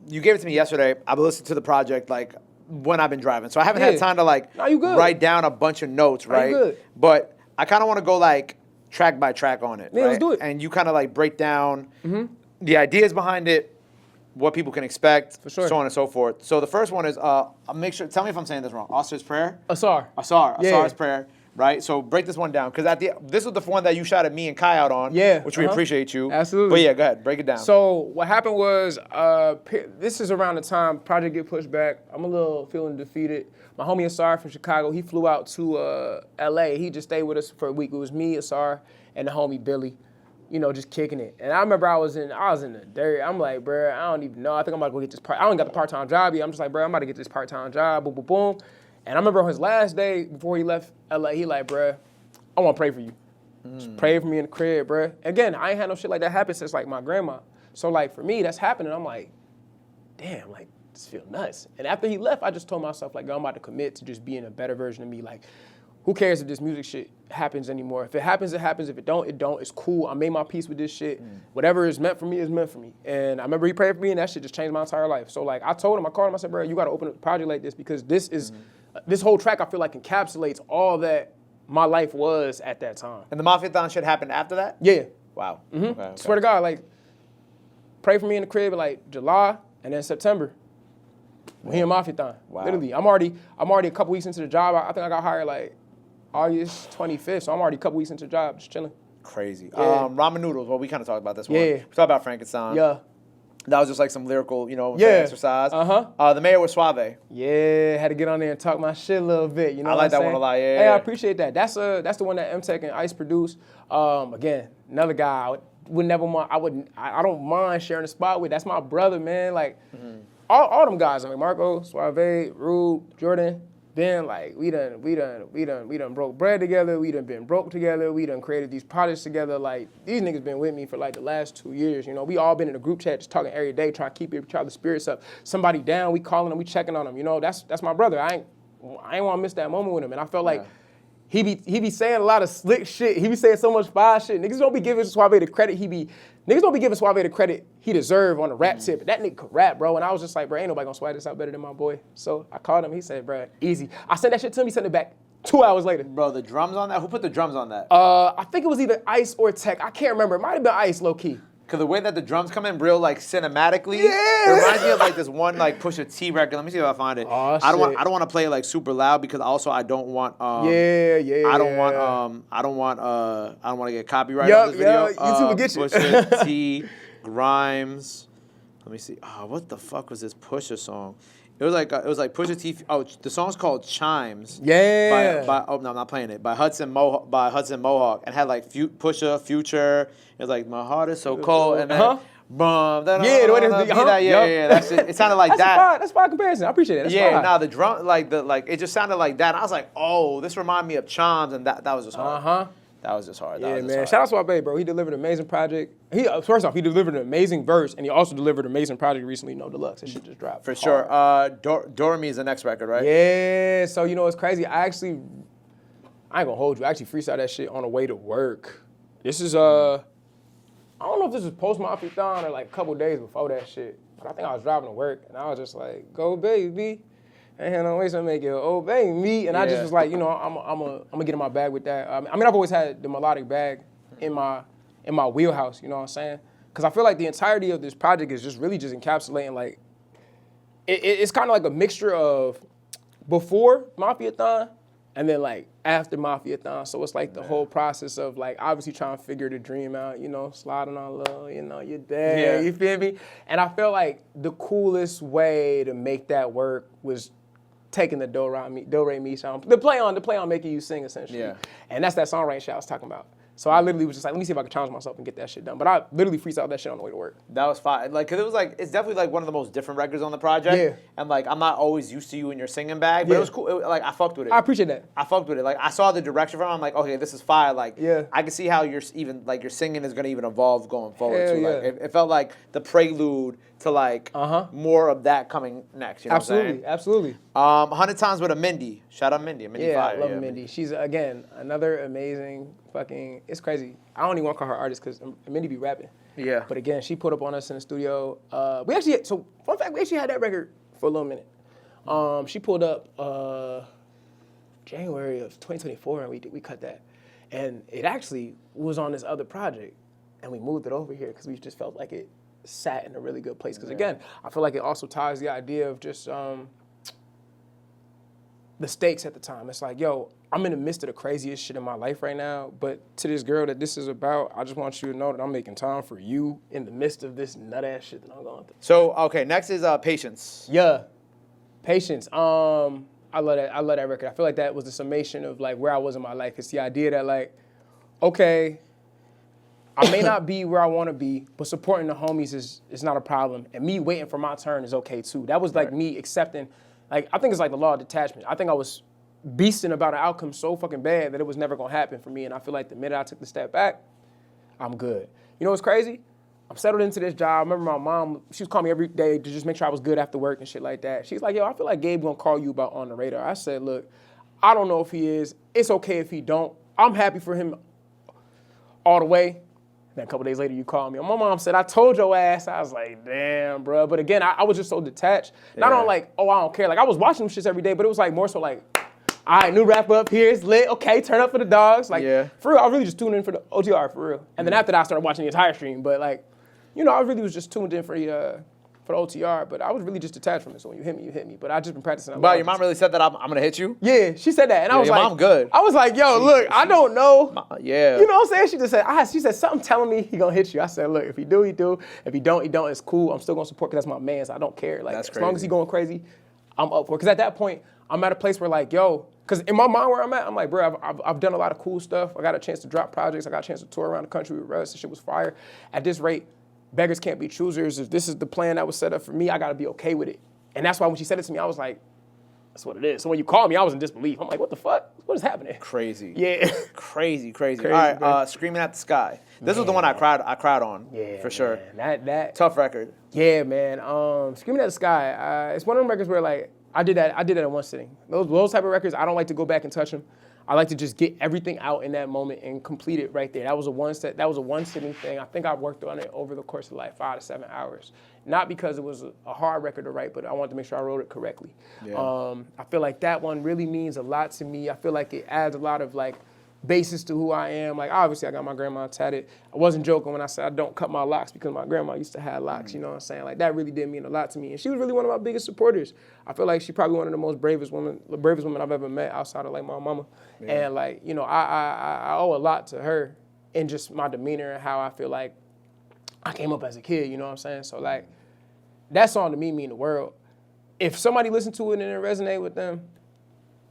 you gave it to me yesterday, I've been listening to the project like when I've been driving. So I haven't had time to like write down a bunch of notes, right? You good. But I kind of want to go like track by track on it. Yeah, right? let's do it. And you kind of like break down the ideas behind it, what people can expect, For sure. so on and so forth. So the first one is, make sure, tell me if I'm saying this wrong. Asar's Prayer? Asar's Prayer, right? So break this one down, because this was the one that you shot at me and Kai out on, which we appreciate you. Absolutely. But yeah, go ahead, break it down. So what happened was, this is around the time project get pushed back. I'm a little feeling defeated. My homie Asar from Chicago, he flew out to LA. He just stayed with us for a week. It was me, Asar, and the homie Billy. You know, just kicking it. And I remember I was in the dirt. I'm like, bro, I don't even know. I think I'm about to go get this I don't got the part-time job yet. I'm just like, bro, I'm about to get this part-time job, boom, boom, boom. And I remember on his last day before he left LA, he like, bro, I want to pray for you. Just pray for me in the crib, bro. Again, I ain't had no shit like that happen since like my grandma. So like for me, that's happening. I'm like, damn, like this feel nuts. And after he left, I just told myself like, I'm about to commit to just being a better version of me. Like, who cares if this music shit happens anymore? If it happens, it happens. If it don't, it don't. It's cool. I made my peace with this shit. Whatever is meant for me is meant for me. And I remember he prayed for me, and that shit just changed my entire life. So like I told him, I called him, I said, bro, you got to open up a project like this, because this is, this whole track I feel like encapsulates all that my life was at that time. And the Mafiathon shit happened after that? Yeah. Wow. Okay. Swear to God, like, pray for me in the crib in like July, and then September, we in Mafiathon. Wow. Literally, I'm already a couple weeks into the job. I think I got hired like August 25th, so I'm already a couple weeks into the job, just chilling. Crazy. Yeah. Ramen noodles. Well, we kind of talked about this one. Yeah. We talked about Frankenstein. Yeah. That was just like some lyrical, exercise. The mayor was Suave. Yeah, had to get on there and talk my shit a little bit. You know, I like that one a lot. Yeah. Hey, I appreciate that. That's the one that M-Tech and Ice produced. Again, another guy I don't mind sharing the spot with. That's my brother, man. Like all them guys. I mean, Marco, Suave, Rube, Jordan. Then like we done broke bread together. We done been broke together. We done created these projects together. Like these niggas been with me for like the last 2 years. You know, we all been in a group chat just talking every day, trying to keep each other's spirits up. Somebody down, we calling them, we checking on them. You know, that's my brother. I ain't want to miss that moment with him. And I felt like he be saying a lot of slick shit. He be saying so much fire shit. Niggas don't be giving Suave the credit niggas don't be giving Suave the credit he deserve on the rap tip. That nigga could rap, bro. And I was just like, bro, ain't nobody gonna swag this out better than my boy. So I called him. He said, bro, easy. I sent that shit to him. He sent it back 2 hours later. Bro, the drums on that? Who put the drums on that? I think it was either Ice or Tech. I can't remember. It might have been Ice, low key. Because the way that the drums come in real, like, cinematically, Yeah. it reminds me of, like, this one, like, Pusha T record. Let me see if I find it. Oh, I don't shit. want to play it, like, super loud, because also I don't want, I don't want to get copyrighted on this video. YouTube will get you. Pusha T, Grimes. Let me see. Oh, what the fuck was this Pusha song? It was like Pusha T. Oh, the song's called Chimes. Yeah. Oh no, I'm not playing it. By Hudson Mohawk, and had like Pusha, Future. It was like my heart is so cold, and then boom. Yeah, the way That's it. It sounded like that. That's fine comparison. I appreciate it. That's the drum, it just sounded like that. And I was like, oh, this reminded me of Chimes, and that was just hard. That was just hard. Yeah, man. Shout out to Suave, bro. He delivered an amazing project. First off, he delivered an amazing verse, and he also delivered an amazing project recently, No Deluxe. That shit just dropped. For sure. Dormy is the next record, right? Yeah. So, you know, it's crazy. I ain't gonna hold you. I actually freestyled that shit on the way to work. This is, I don't know if this was post-Mafiathon or like a couple days before that shit, but I think I was driving to work, and I was just like, go, baby. Ain't had no way to make it obey me. And I just was like, you know, I'm gonna get in my bag with that. I mean, I've always had the melodic bag in my wheelhouse, you know what I'm saying? Because I feel like the entirety of this project is just really just encapsulating, like, it's kind of like a mixture of before Mafiathon and then like after Mafiathon. So it's like the whole process of like obviously trying to figure the dream out, you know, sliding on low, you know, you're there, you feel me? And I feel like the coolest way to make that work was taking the do re mi sound, the play on making you sing essentially. Yeah. And that's that songwriting shit I was talking about. So I literally was just like, let me see if I can challenge myself and get that shit done. But I literally freestyled that shit on the way to work. That was fine. Like, cause it was like, it's definitely like one of the most different records on the project. Yeah. And like, I'm not always used to you in your singing bag, but Yeah. it was cool. Like, I fucked with it. I appreciate that. I fucked with it. Like, I saw the direction from it. I'm like, okay, this is fire. Like, Yeah. I can see how you're even, like, your singing is going to even evolve going forward, Hell too. Like, yeah. it felt like the prelude to, like, more of that coming next. You know Absolutely, what I'm saying? absolutely. 100 Times with a Mindy. Shout out Mindy. Mindy Yeah, fire. I love Mindy. She's, again, another amazing fucking, it's crazy. I don't even want to call her artist because Mindy be rapping. Yeah. But again, she put up on us in the studio. We actually had, so fun fact, we actually had that record for a little minute. She pulled up January of 2024 and we cut that. And it actually was on this other project and we moved it over here because we just felt like it sat in a really good place. Because again, I feel like it also ties the idea of just the stakes at the time. It's like, yo, I'm in the midst of the craziest shit in my life right now, but to this girl that this is about, I just want you to know that I'm making time for you in the midst of this nut-ass shit that I'm going through. So, okay, next is Patience. Yeah, Patience. I love that. I love that record. I feel like that was the summation of like where I was in my life. It's the idea that like, okay, I may not be where I want to be, but supporting the homies is not a problem, and me waiting for my turn is okay too. That was like me accepting. Like, I think it's like the law of detachment. I think I was beasting about an outcome so fucking bad that it was never gonna happen for me. And I feel like the minute I took the step back, I'm good. You know what's crazy? I'm settled into this job. I remember my mom, she was calling me every day to just make sure I was good after work and shit like that. She's like, yo, I feel like Gabe gonna call you about On The Radar. I said, look, I don't know if he is. It's okay if he don't. I'm happy for him all the way. Then a couple days later, you called me. And my mom said, I told your ass. I was like, damn, bro. But again, I was just so detached. Not on like, oh, I don't care. Like, I was watching them shits every day, but it was like more so like, all right, new rapper up here, it's lit. Okay, turn up for the dogs. Like, for real, I was really just tuned in for the OTR, for real. And then after that, I started watching the entire stream. But like, you know, I really was just tuned in for the OTR, but I was really just detached from it. So when you hit me, you hit me. But I just been practicing. But your mom really said that I'm gonna hit you? Yeah, she said that. And I was your like, mom good. I was like, yo, look, I don't know. Yeah. You know what I'm saying? She just said, she said, something telling me he gonna hit you. I said, look, if he do, he do. If he don't, he don't. It's cool. I'm still gonna support because that's my man, so I don't care. Like, as long as he going crazy, I'm up for it. Because at that point, I'm at a place where like, yo, because in my mind where I'm at, I'm like, bro, I've done a lot of cool stuff. I got a chance to drop projects. I got a chance to tour around the country with Russ. The shit was fire. At this rate, beggars can't be choosers. If this is the plan that was set up for me, I gotta be okay with it. And that's why when she said it to me, I was like, that's what it is. So when you called me, I was in disbelief. I'm like, what the fuck? What is happening? Crazy. Yeah. Crazy. All right, Screaming at the Sky. This was the one I cried on. Yeah, for sure. Man. That Tough record. Yeah, man. Screaming at the Sky. It's one of them records where like I did that in one sitting. Those type of records, I don't like to go back and touch them. I like to just get everything out in that moment and complete it right there. That was a one sitting thing. I think I worked on it over the course of like 5 to 7 hours. Not because it was a hard record to write, but I wanted to make sure I wrote it correctly. Yeah. I feel like that one really means a lot to me. I feel like it adds a lot of like basis to who I am. Like obviously I got my grandma tatted. I wasn't joking when I said I don't cut my locks because my grandma used to have locks, you know what I'm saying? Like that really did mean a lot to me. And she was really one of my biggest supporters. I feel like she probably one of the bravest women I've ever met outside of like my mama. Yeah. And like, you know, I owe a lot to her in just my demeanor and how I feel like I came up as a kid, you know what I'm saying? So like that song to me mean the world. If somebody listened to it and it resonate with them,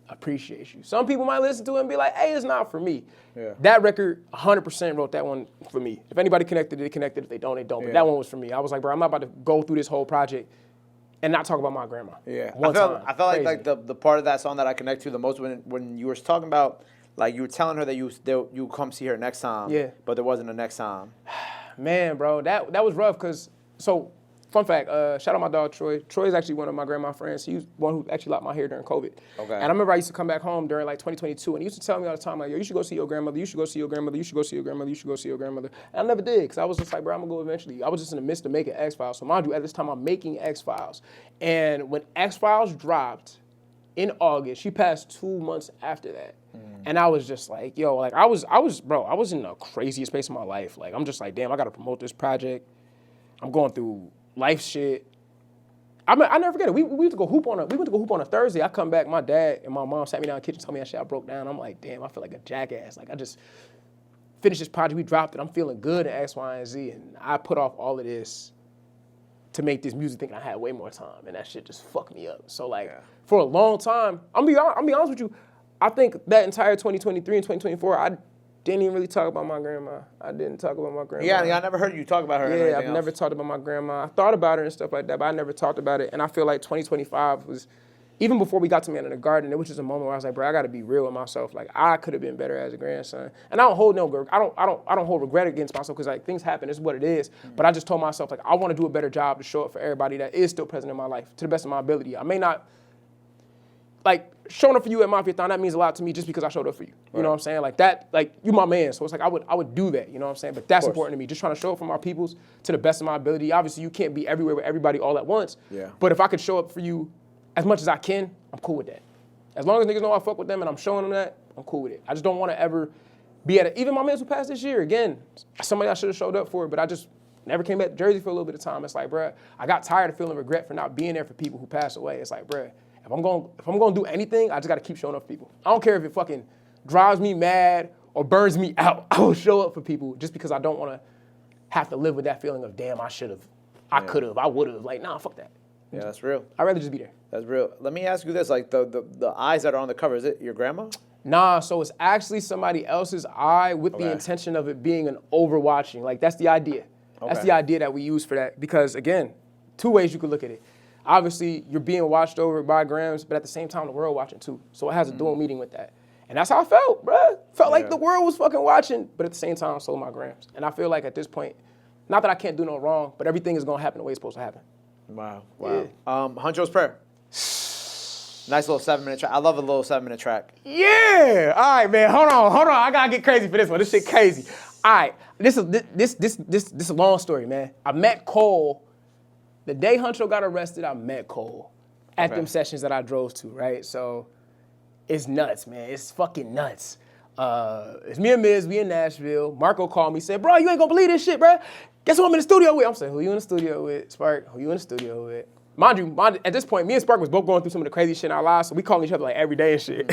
appreciate you. Some people might listen to it and be like, hey, it's not for me. Yeah. That record, 100% wrote that one for me. If anybody connected, they connected. If they don't, they don't. Yeah. But that one was for me. I was like, bro, I'm not about to go through this whole project and not talk about my grandma. Yeah. I felt like the part of that song that I connect to the most when you were talking about, like you were telling her that you come see her next time. Yeah. But there wasn't a next time. Man, bro, that was rough because, so, fun fact, shout out my dog Troy. Troy's actually one of my grandma friends. He was one who actually locked my hair during COVID. Okay. And I remember I used to come back home during like 2022 and he used to tell me all the time, like, yo, you should go see your grandmother, you should go see your grandmother, you should go see your grandmother, you should go see your grandmother. And I never did because I was just like, bro, I'm gonna go eventually. I was just in the midst of making X-Files. So mind you, at this time I'm making X-Files. And when X-Files dropped in August, she passed 2 months after that. And I was just like, yo, like I was in the craziest space of my life. Like I'm just like, damn, I gotta promote this project. I'm going through life shit. I never forget it. We went to go hoop on a Thursday. I come back, my dad and my mom sat me down in the kitchen, told me that shit. I broke down. I'm like, damn, I feel like a jackass. Like I just finished this project, we dropped it. I'm feeling good in X, Y, and Z, and I put off all of this to make this music thinking I had way more time, and that shit just fucked me up. So like, for a long time, I'm be honest with you, I think that entire 2023 and 2024, Didn't even really talk about my grandma. I didn't talk about my grandma. Yeah, I never heard you talk about her. Yeah, I've never talked about my grandma. I thought about her and stuff like that, but I never talked about it. And I feel like 2025 was, even before we got to Man in the Garden, it was just a moment where I was like, bro, I got to be real with myself. Like, I could have been better as a grandson. And I don't hold hold regret against myself because like things happen. It's what it is. But I just told myself like I want to do a better job to show up for everybody that is still present in my life to the best of my ability. I may not. Like, showing up for you at Mafiathon, that means a lot to me just because I showed up for you. You know what I'm saying? Like, that, like, you my man. So it's like, I would do that, you know what I'm saying? But that's important to me, just trying to show up for my peoples to the best of my ability. Obviously, you can't be everywhere with everybody all at once. Yeah. But if I could show up for you as much as I can, I'm cool with that. As long as niggas know I fuck with them and I'm showing them that, I'm cool with it. I just don't want to ever be at it. Even my mans who passed this year, again, somebody I should have showed up for, but I just never came back to Jersey for a little bit of time. It's like, bruh, I got tired of feeling regret for not being there for people who passed away. It's like, bruh, if I'm gonna do anything, I just gotta keep showing up for people. I don't care if it fucking drives me mad or burns me out. I will show up for people just because I don't wanna have to live with that feeling of, damn, I should've, I could've, I would've. Like, nah, fuck that. Yeah, that's real. I'd rather just be there. That's real. Let me ask you this, like the eyes that are on the cover, is it your grandma? Nah, so it's actually somebody else's eye with the intention of it being an overwatching. Like, that's the idea. That's the idea that we use for that. Because, again, two ways you could look at it. Obviously, you're being watched over by Grams, but at the same time, the world watching too. So it has a dual meaning with that. And that's how I felt, bruh. Felt like the world was fucking watching, but at the same time, so my Grams. And I feel like at this point, not that I can't do no wrong, but everything is gonna happen the way it's supposed to happen. Wow. Yeah. Huncho's Prayer. Nice little 7-minute track. I love a little 7-minute track. Yeah. All right, man. Hold on. I gotta get crazy for this one. This shit crazy. All right. This is a long story, man. I met Cole. The day Huncho got arrested, I met Cole at them sessions that I drove to, right? So it's nuts, man. It's fucking nuts. It's me and Miz, we in Nashville. Marco called me, said, bro, you ain't gonna believe this shit, bro. Guess who I'm in the studio with? I'm saying, who you in the studio with? Spark, who you in the studio with? Mind you, at this point, me and Spark was both going through some of the crazy shit in our lives, so we calling each other like every day and shit.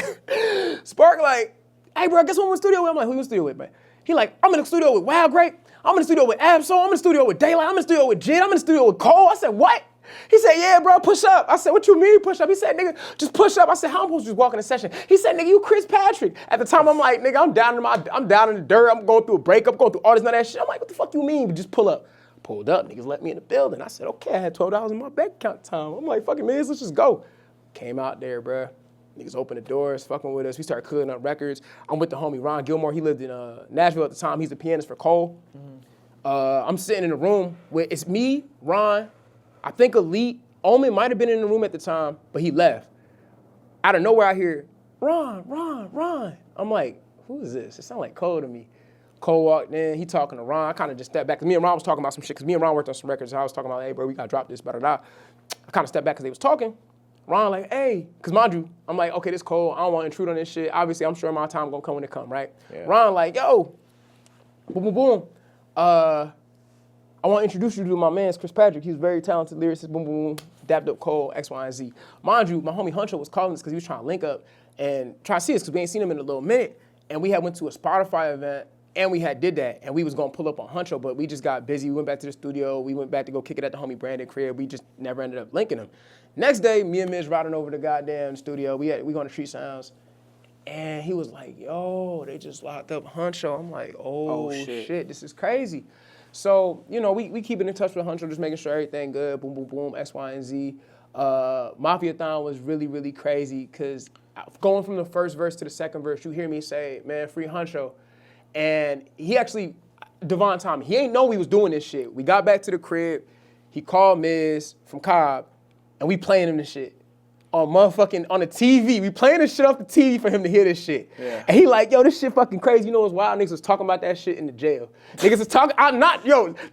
Spark like, hey, bro, guess who I'm in the studio with? I'm like, who you in the studio with, man? He like, I'm in the studio with Wild Grape. I'm in the studio with Absol. I'm in the studio with Daylight. I'm in the studio with Jid. I'm in the studio with Cole. I said, what? He said, yeah, bro, push up. I said, what you mean push up? He said, nigga, just push up. I said, how am I supposed to just walk in the session? He said, nigga, you Chris Patrick. At the time, I'm like, nigga, I'm down in the dirt. I'm going through a breakup, going through all this and all that shit. I'm like, what the fuck you mean? Just pull up. Pulled up, niggas let me in the building. I said, okay, I had $12 in my bank account at the time. I'm like, fucking Miz, let's just go. Came out there, bro. Niggas opened the doors, fucking with us. We started cooking up records. I'm with the homie Ron Gilmore. He lived in Nashville at the time. He's the pianist for Cole. I'm sitting in the room with, it's me, Ron, I think Elite. Omen might have been in the room at the time, but he left. Out of nowhere, I hear, Ron. I'm like, who is this? It sounds like Cole to me. Cole walked in, he talking to Ron. I kind of just stepped back, because me and Ron was talking about some shit, because me and Ron worked on some records, and I was talking about, hey, bro, we got to drop this, blah. I kind of stepped back because they was talking. Ron like, hey, because mind you, I'm like, okay, this Cole, I don't want to intrude on this shit. Obviously, I'm sure my time going to come when it come, right? Yeah. Ron like, yo, boom. I want to introduce you to my man, Chris Patrick. He's very talented lyricist, boom, dapped up Cole, X, Y, and Z. Mind you, my homie Huncho was calling us because he was trying to link up and try to see us because we ain't seen him in a little minute. And we had went to a Spotify event and we had did that. And we was going to pull up on Huncho, but we just got busy. We went back to the studio. We went back to go kick it at the homie Brandon crib. We just never ended up linking him. Next day, me and Miz riding over to the goddamn studio. We going to Street Sounds. And he was like, yo, they just locked up Huncho. I'm like, oh shit, this is crazy. So, you know, we keeping in touch with Huncho, just making sure everything good, boom, X, Y, and Z. Mafiathon was really, really crazy because going from the first verse to the second verse, you hear me say, man, free Huncho. And he actually, Devon Tommy, he ain't know we was doing this shit. We got back to the crib, he called Miz from Cobb, and we playing him this shit. On the TV. We playing this shit off the TV for him to hear this shit. Yeah. And he like, yo, this shit fucking crazy. You know what's wild? Niggas was talking about that shit in the jail. Niggas was talking,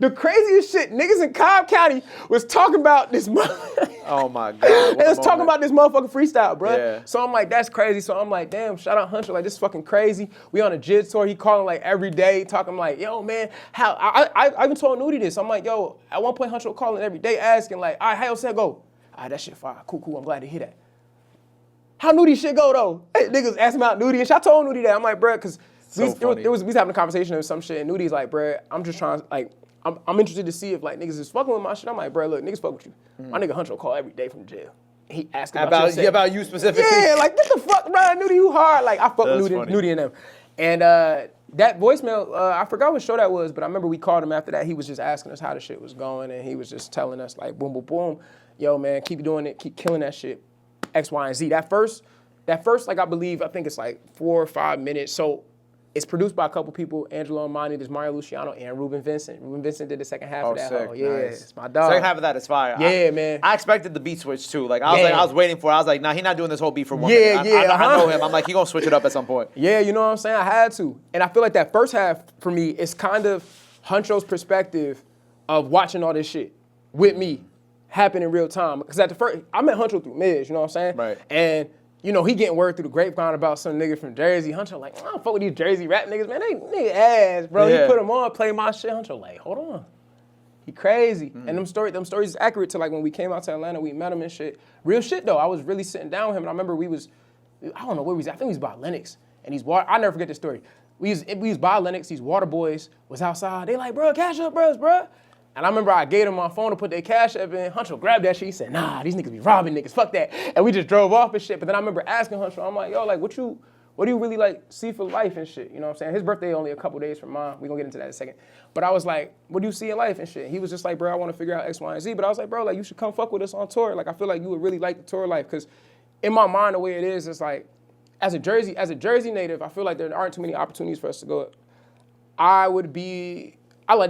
the craziest shit, niggas in Cobb County was talking about this motherfucker. Oh my God. They was talking about this motherfucking freestyle, bro. Yeah. So I'm like, that's crazy. So I'm like, damn, shout out Huncho. Like, this is fucking crazy. We on a JID tour. He calling like every day, talking like, yo, man, how, I even told Nudie this. I'm like, yo, at one point Huncho calling every day asking like, all right, how your set go? All right, that shit fire. Cool. I'm glad to hear that. How Nudie shit go though? Hey, niggas asking about Nudie and shit. I told Nudie that. I'm like, bruh, because we was having a conversation or some shit, and Nudie's like, bruh, I'm just trying, like, I'm interested to see if like niggas is fucking with my shit. I'm like, bruh, look, niggas fuck with you. My nigga Huncho call every day from jail. He asking about you specifically. Yeah, like, what the fuck, bruh, Nudie, you hard. Like, I fuck with Nudie and them. And that voicemail, I forgot what show that was, but I remember we called him after that. He was just asking us how the shit was going, and he was just telling us like, boom, boom, boom, yo, man, keep doing it, keep killing that shit, X, Y, and Z. That first, like I think it's like 4 or 5 minutes. So it's produced by a couple people, Angelo Amani, there's Mario Luciano, and Ruben Vincent. Ruben Vincent did the second half of that. Sick. Yeah, Nice. it's my dog. Second half of that is fire. Yeah, man. I expected the beat switch too. Like I was waiting for it. I was like, nah, he's not doing this whole beat for 1 minute. I know him. I'm like, he gonna switch it up at some point. Yeah, you know what I'm saying? I had to. And I feel like that first half, for me, is kind of Huncho's perspective of watching all this shit with me happen in real time. Because at the first, I met Huncho through Miz, you know what I'm saying? Right. And, you know, he getting word through the grapevine about some nigga from Jersey. Huncho like, I don't fuck with these Jersey rap niggas, man. They nigga ass, bro. Yeah. He put them on, play my shit. Huncho like, hold on. He crazy. And them stories is accurate to like when we came out to Atlanta, we met him and shit. Real shit though. I was really sitting down with him and I remember I don't know where we was at. I think we was by Lennox. And I'll never forget this story. We was by Lennox, these water boys was outside. They like, bro, cash up, bro. And I remember I gave them my phone to put their cash up in. Huncho grabbed that shit. He said, nah, these niggas be robbing niggas. Fuck that. And we just drove off and shit. But then I remember asking Huncho, I'm like, yo, like, what do you really like see for life and shit? You know what I'm saying? His birthday only a couple days from mine. We gonna get into that in a second. But I was like, what do you see in life and shit? He was just like, bro, I want to figure out X, Y, and Z. But I was like, bro, like, you should come fuck with us on tour. Like, I feel like you would really like the tour life. Because in my mind, the way it is, it's like, as a Jersey native, I feel like there aren't too many opportunities for us to go. I liked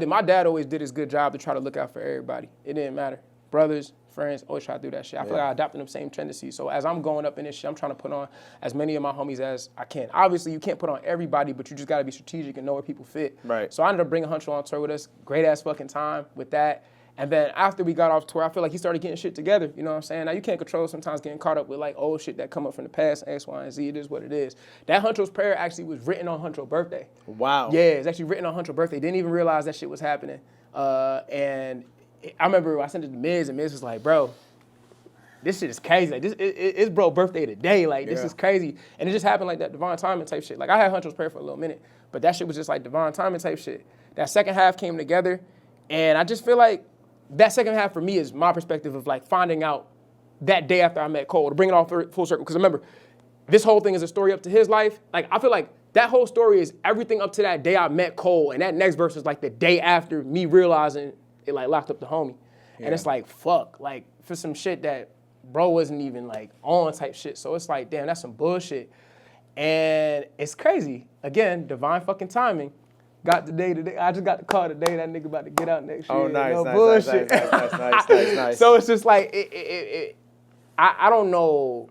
it. My dad always did his good job to try to look out for everybody. It didn't matter. Brothers, friends, always try to do that shit. I feel like I adopted them same tendencies. So as I'm going up in this shit, I'm trying to put on as many of my homies as I can. Obviously, you can't put on everybody, but you just got to be strategic and know where people fit. Right. So I ended up bringing Huncho on tour with us. Great ass fucking time with that. And then after we got off tour, I feel like he started getting shit together. You know what I'm saying? Now you can't control sometimes getting caught up with like old shit that come up from the past, X, Y, and Z. It is what it is. That Huncho's prayer actually was written on Huncho's birthday. Wow. Yeah, it's actually written on Huncho's birthday. Didn't even realize that shit was happening. And I remember I sent it to Miz, and Miz was like, bro, this shit is crazy. Like, it's bro birthday today. Like, this is crazy. And it just happened like that divine timing type shit. Like, I had Huncho's prayer for a little minute, but that shit was just like divine timing type shit. That second half came together, and I just feel like that second half for me is my perspective of like finding out that day after I met Cole, to bring it all full circle. Because remember, this whole thing is a story up to his life. Like, I feel like that whole story is everything up to that day I met Cole, and that next verse is like the day after me realizing it like locked up the homie. Yeah. And it's like, fuck, like for some shit that bro wasn't even like on type shit. So it's like, damn, that's some bullshit. And it's crazy. Again, divine fucking timing. Got today. I just got the call today. That nigga about to get out next year. Oh, nice, no nice, bullshit. nice. So it's just like, I don't know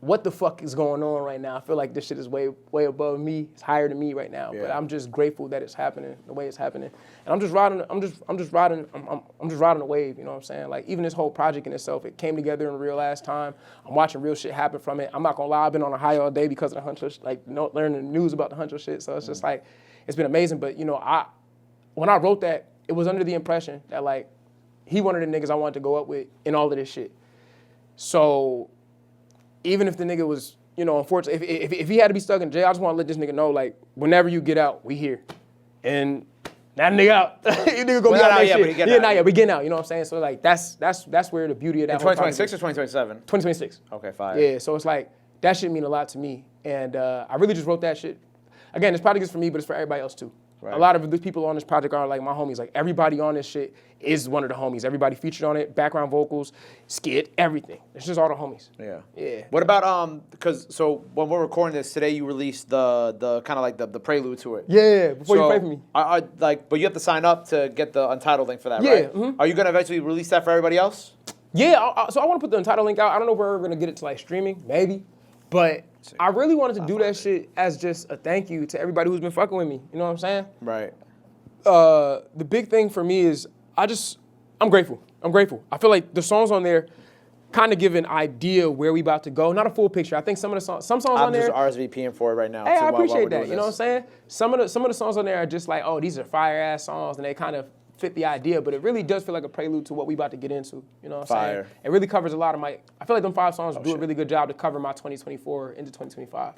what the fuck is going on right now. I feel like this shit is way above me. It's higher than me right now. Yeah. But I'm just grateful that it's happening the way it's happening. And I'm just riding a wave. You know what I'm saying? Like even this whole project in itself, it came together in real ass time. I'm watching real shit happen from it. I'm not gonna lie, I've been on a high all day because of the Huncho, like learning the news about the Huncho shit. So it's just like, it's been amazing. But you know, when I wrote that, it was under the impression that like he one of the niggas I wanted to go up with in all of this shit. So even if the nigga was, you know, unfortunately, if he had to be stuck in jail, I just want to let this nigga know, like, whenever you get out, we here. And that nigga out. You nigga gonna be out next year. Yeah, not yet. We getting out. You know what I'm saying? So like that's where the beauty of that. In 2026 or 2027? 2026. Okay, fine. Yeah. So it's like that shit mean a lot to me, and I really just wrote that shit. Again, this project is for me, but it's for everybody else too. Right. A lot of the people on this project are like my homies. Like everybody on this shit is one of the homies. Everybody featured on it, background vocals, skit, everything. It's just all the homies. Yeah. Yeah. What about because so when we're recording this today, you released the kind of like the prelude to it. Yeah. Before you play for me. But you have to sign up to get the Untitled link for that, yeah, right? Mm-hmm. Are you gonna eventually release that for everybody else? Yeah. So I want to put the Untitled link out. I don't know if we're gonna get it to like streaming, maybe, but I really wanted to do that shit as just a thank you to everybody who's been fucking with me. You know what I'm saying? Right. The big thing for me is I'm grateful. I feel like the songs on there kind of give an idea where we about to go. Not a full picture. I think some songs on there. I'm just RSVPing for it right now. Hey, I appreciate that. You know what I'm saying? Some of the songs on there are just like, oh, these are fire ass songs, and they kind of fit the idea. But it really does feel like a prelude to what we about to get into. You know what I'm saying? It really covers a lot of my. I feel like them 5 songs do a really good job to cover my 2024 into 2025.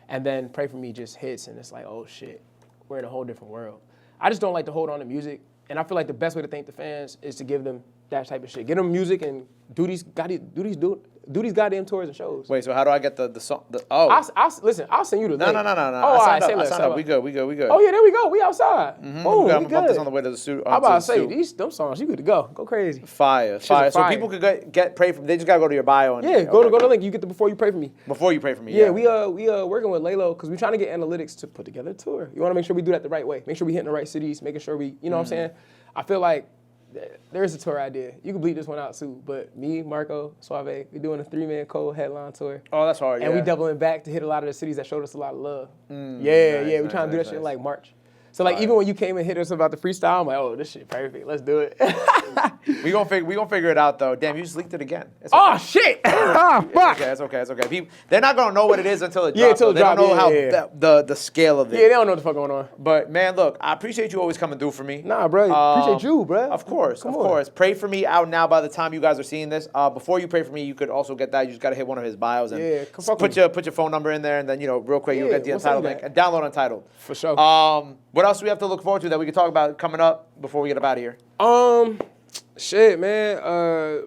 And then Pray For Me just hits, and it's like, oh shit, we're in a whole different world. I just don't like to hold on to music, and I feel like the best way to thank the fans is to give them that type of shit. Get them music and do these do these goddamn tours and shows. Wait, so how do I get the song? Oh. Listen, I'll send you the link. No. Oh, I say signed less. up. We good. Oh, yeah, there we go. We outside. Boom, I'm we gonna bump this good. on the way to the studio. I'm about to say, them songs, you good to go. Go crazy. Fire. So people could get pray from. They just gotta go to your bio and go to the link. You get the Before You Pray For Me. Before You Pray For Me. Yeah, we working with Laylo because we're trying to get analytics to put together a tour. You want to make sure we do that the right way. Make sure we hitting the right cities. Making sure we, you know what I'm saying. I feel like there's a tour idea. You can bleep this one out too, but me, Marco, Suave, we're doing a 3-man cold headline tour. Oh, that's hard. And we doubling back to hit a lot of the cities that showed us a lot of love. We're trying to do that shit in like March. So like even when you came and hit us about the freestyle, I'm like, oh, this shit perfect. Let's do it. we gonna figure it out though. Damn, you just leaked it again. It's okay. Oh shit! Fuck. It's okay. People, they're not gonna know what it is until it drops. Yeah, until it drops. They don't know how the scale of it. Yeah, they don't know what the fuck going on. But man, look, I appreciate you always coming through for me. Nah, bro. Appreciate you, bro. Of course. Pray For Me out now by the time you guys are seeing this. Before You Pray For Me, you could also get that. You just gotta hit one of his bios and put your phone number in there, and then real quick you'll get the Untitled link and download Untitled. For sure. What else do we have to look forward to that we can talk about coming up before we get up out of here? Shit, man.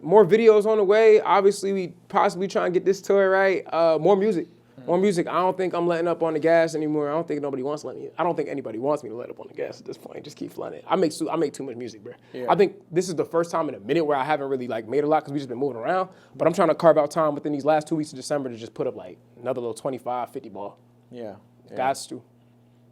More videos on the way. Obviously, we possibly trying to get this tour right. More music. More music. I don't think I'm letting up on the gas anymore. I don't think anybody wants to let me. I don't think anybody wants me to let up on the gas at this point. Just keep flooding it. I make too much music, bro. Yeah. I think this is the first time in a minute where I haven't really like made a lot because we just been moving around. But I'm trying to carve out time within these last 2 weeks of December to just put up like another little 25, 50 ball. Yeah. Guys, too.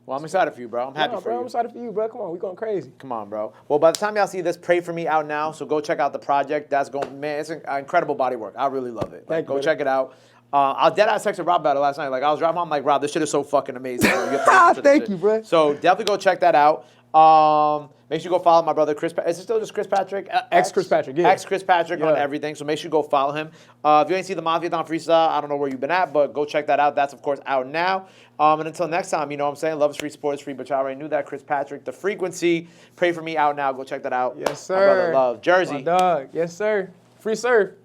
Well, I'm excited for you, bro. I'm happy for you. I'm excited for you, bro. Come on, we going crazy. Come on, bro. Well, by the time y'all see this, Pray For Me out now, so go check out the project. That's going, man, it's an incredible body work. I really love it. Go check it out. I deadass texted Rob about it last night. Like, I was driving home, I'm like, Rob, this shit is so fucking amazing. Thank you, bro. So definitely go check that out. Make sure you go follow my brother Chris. Is it still just Chris Patrick? Ex-Chris Patrick, yeah. Ex-Chris Patrick on everything. So make sure you go follow him. If you ain't see the Mafiathon Freestyle, I don't know where you've been at, but go check that out. That's, of course, out now. And until next time, you know what I'm saying? Love is free, support is free, but y'all already knew that. Chris Patrick, The Frequency. Pray For Me out now. Go check that out. Yes, sir. My brother Love. Jersey. My dog. Yes, sir. Free serve.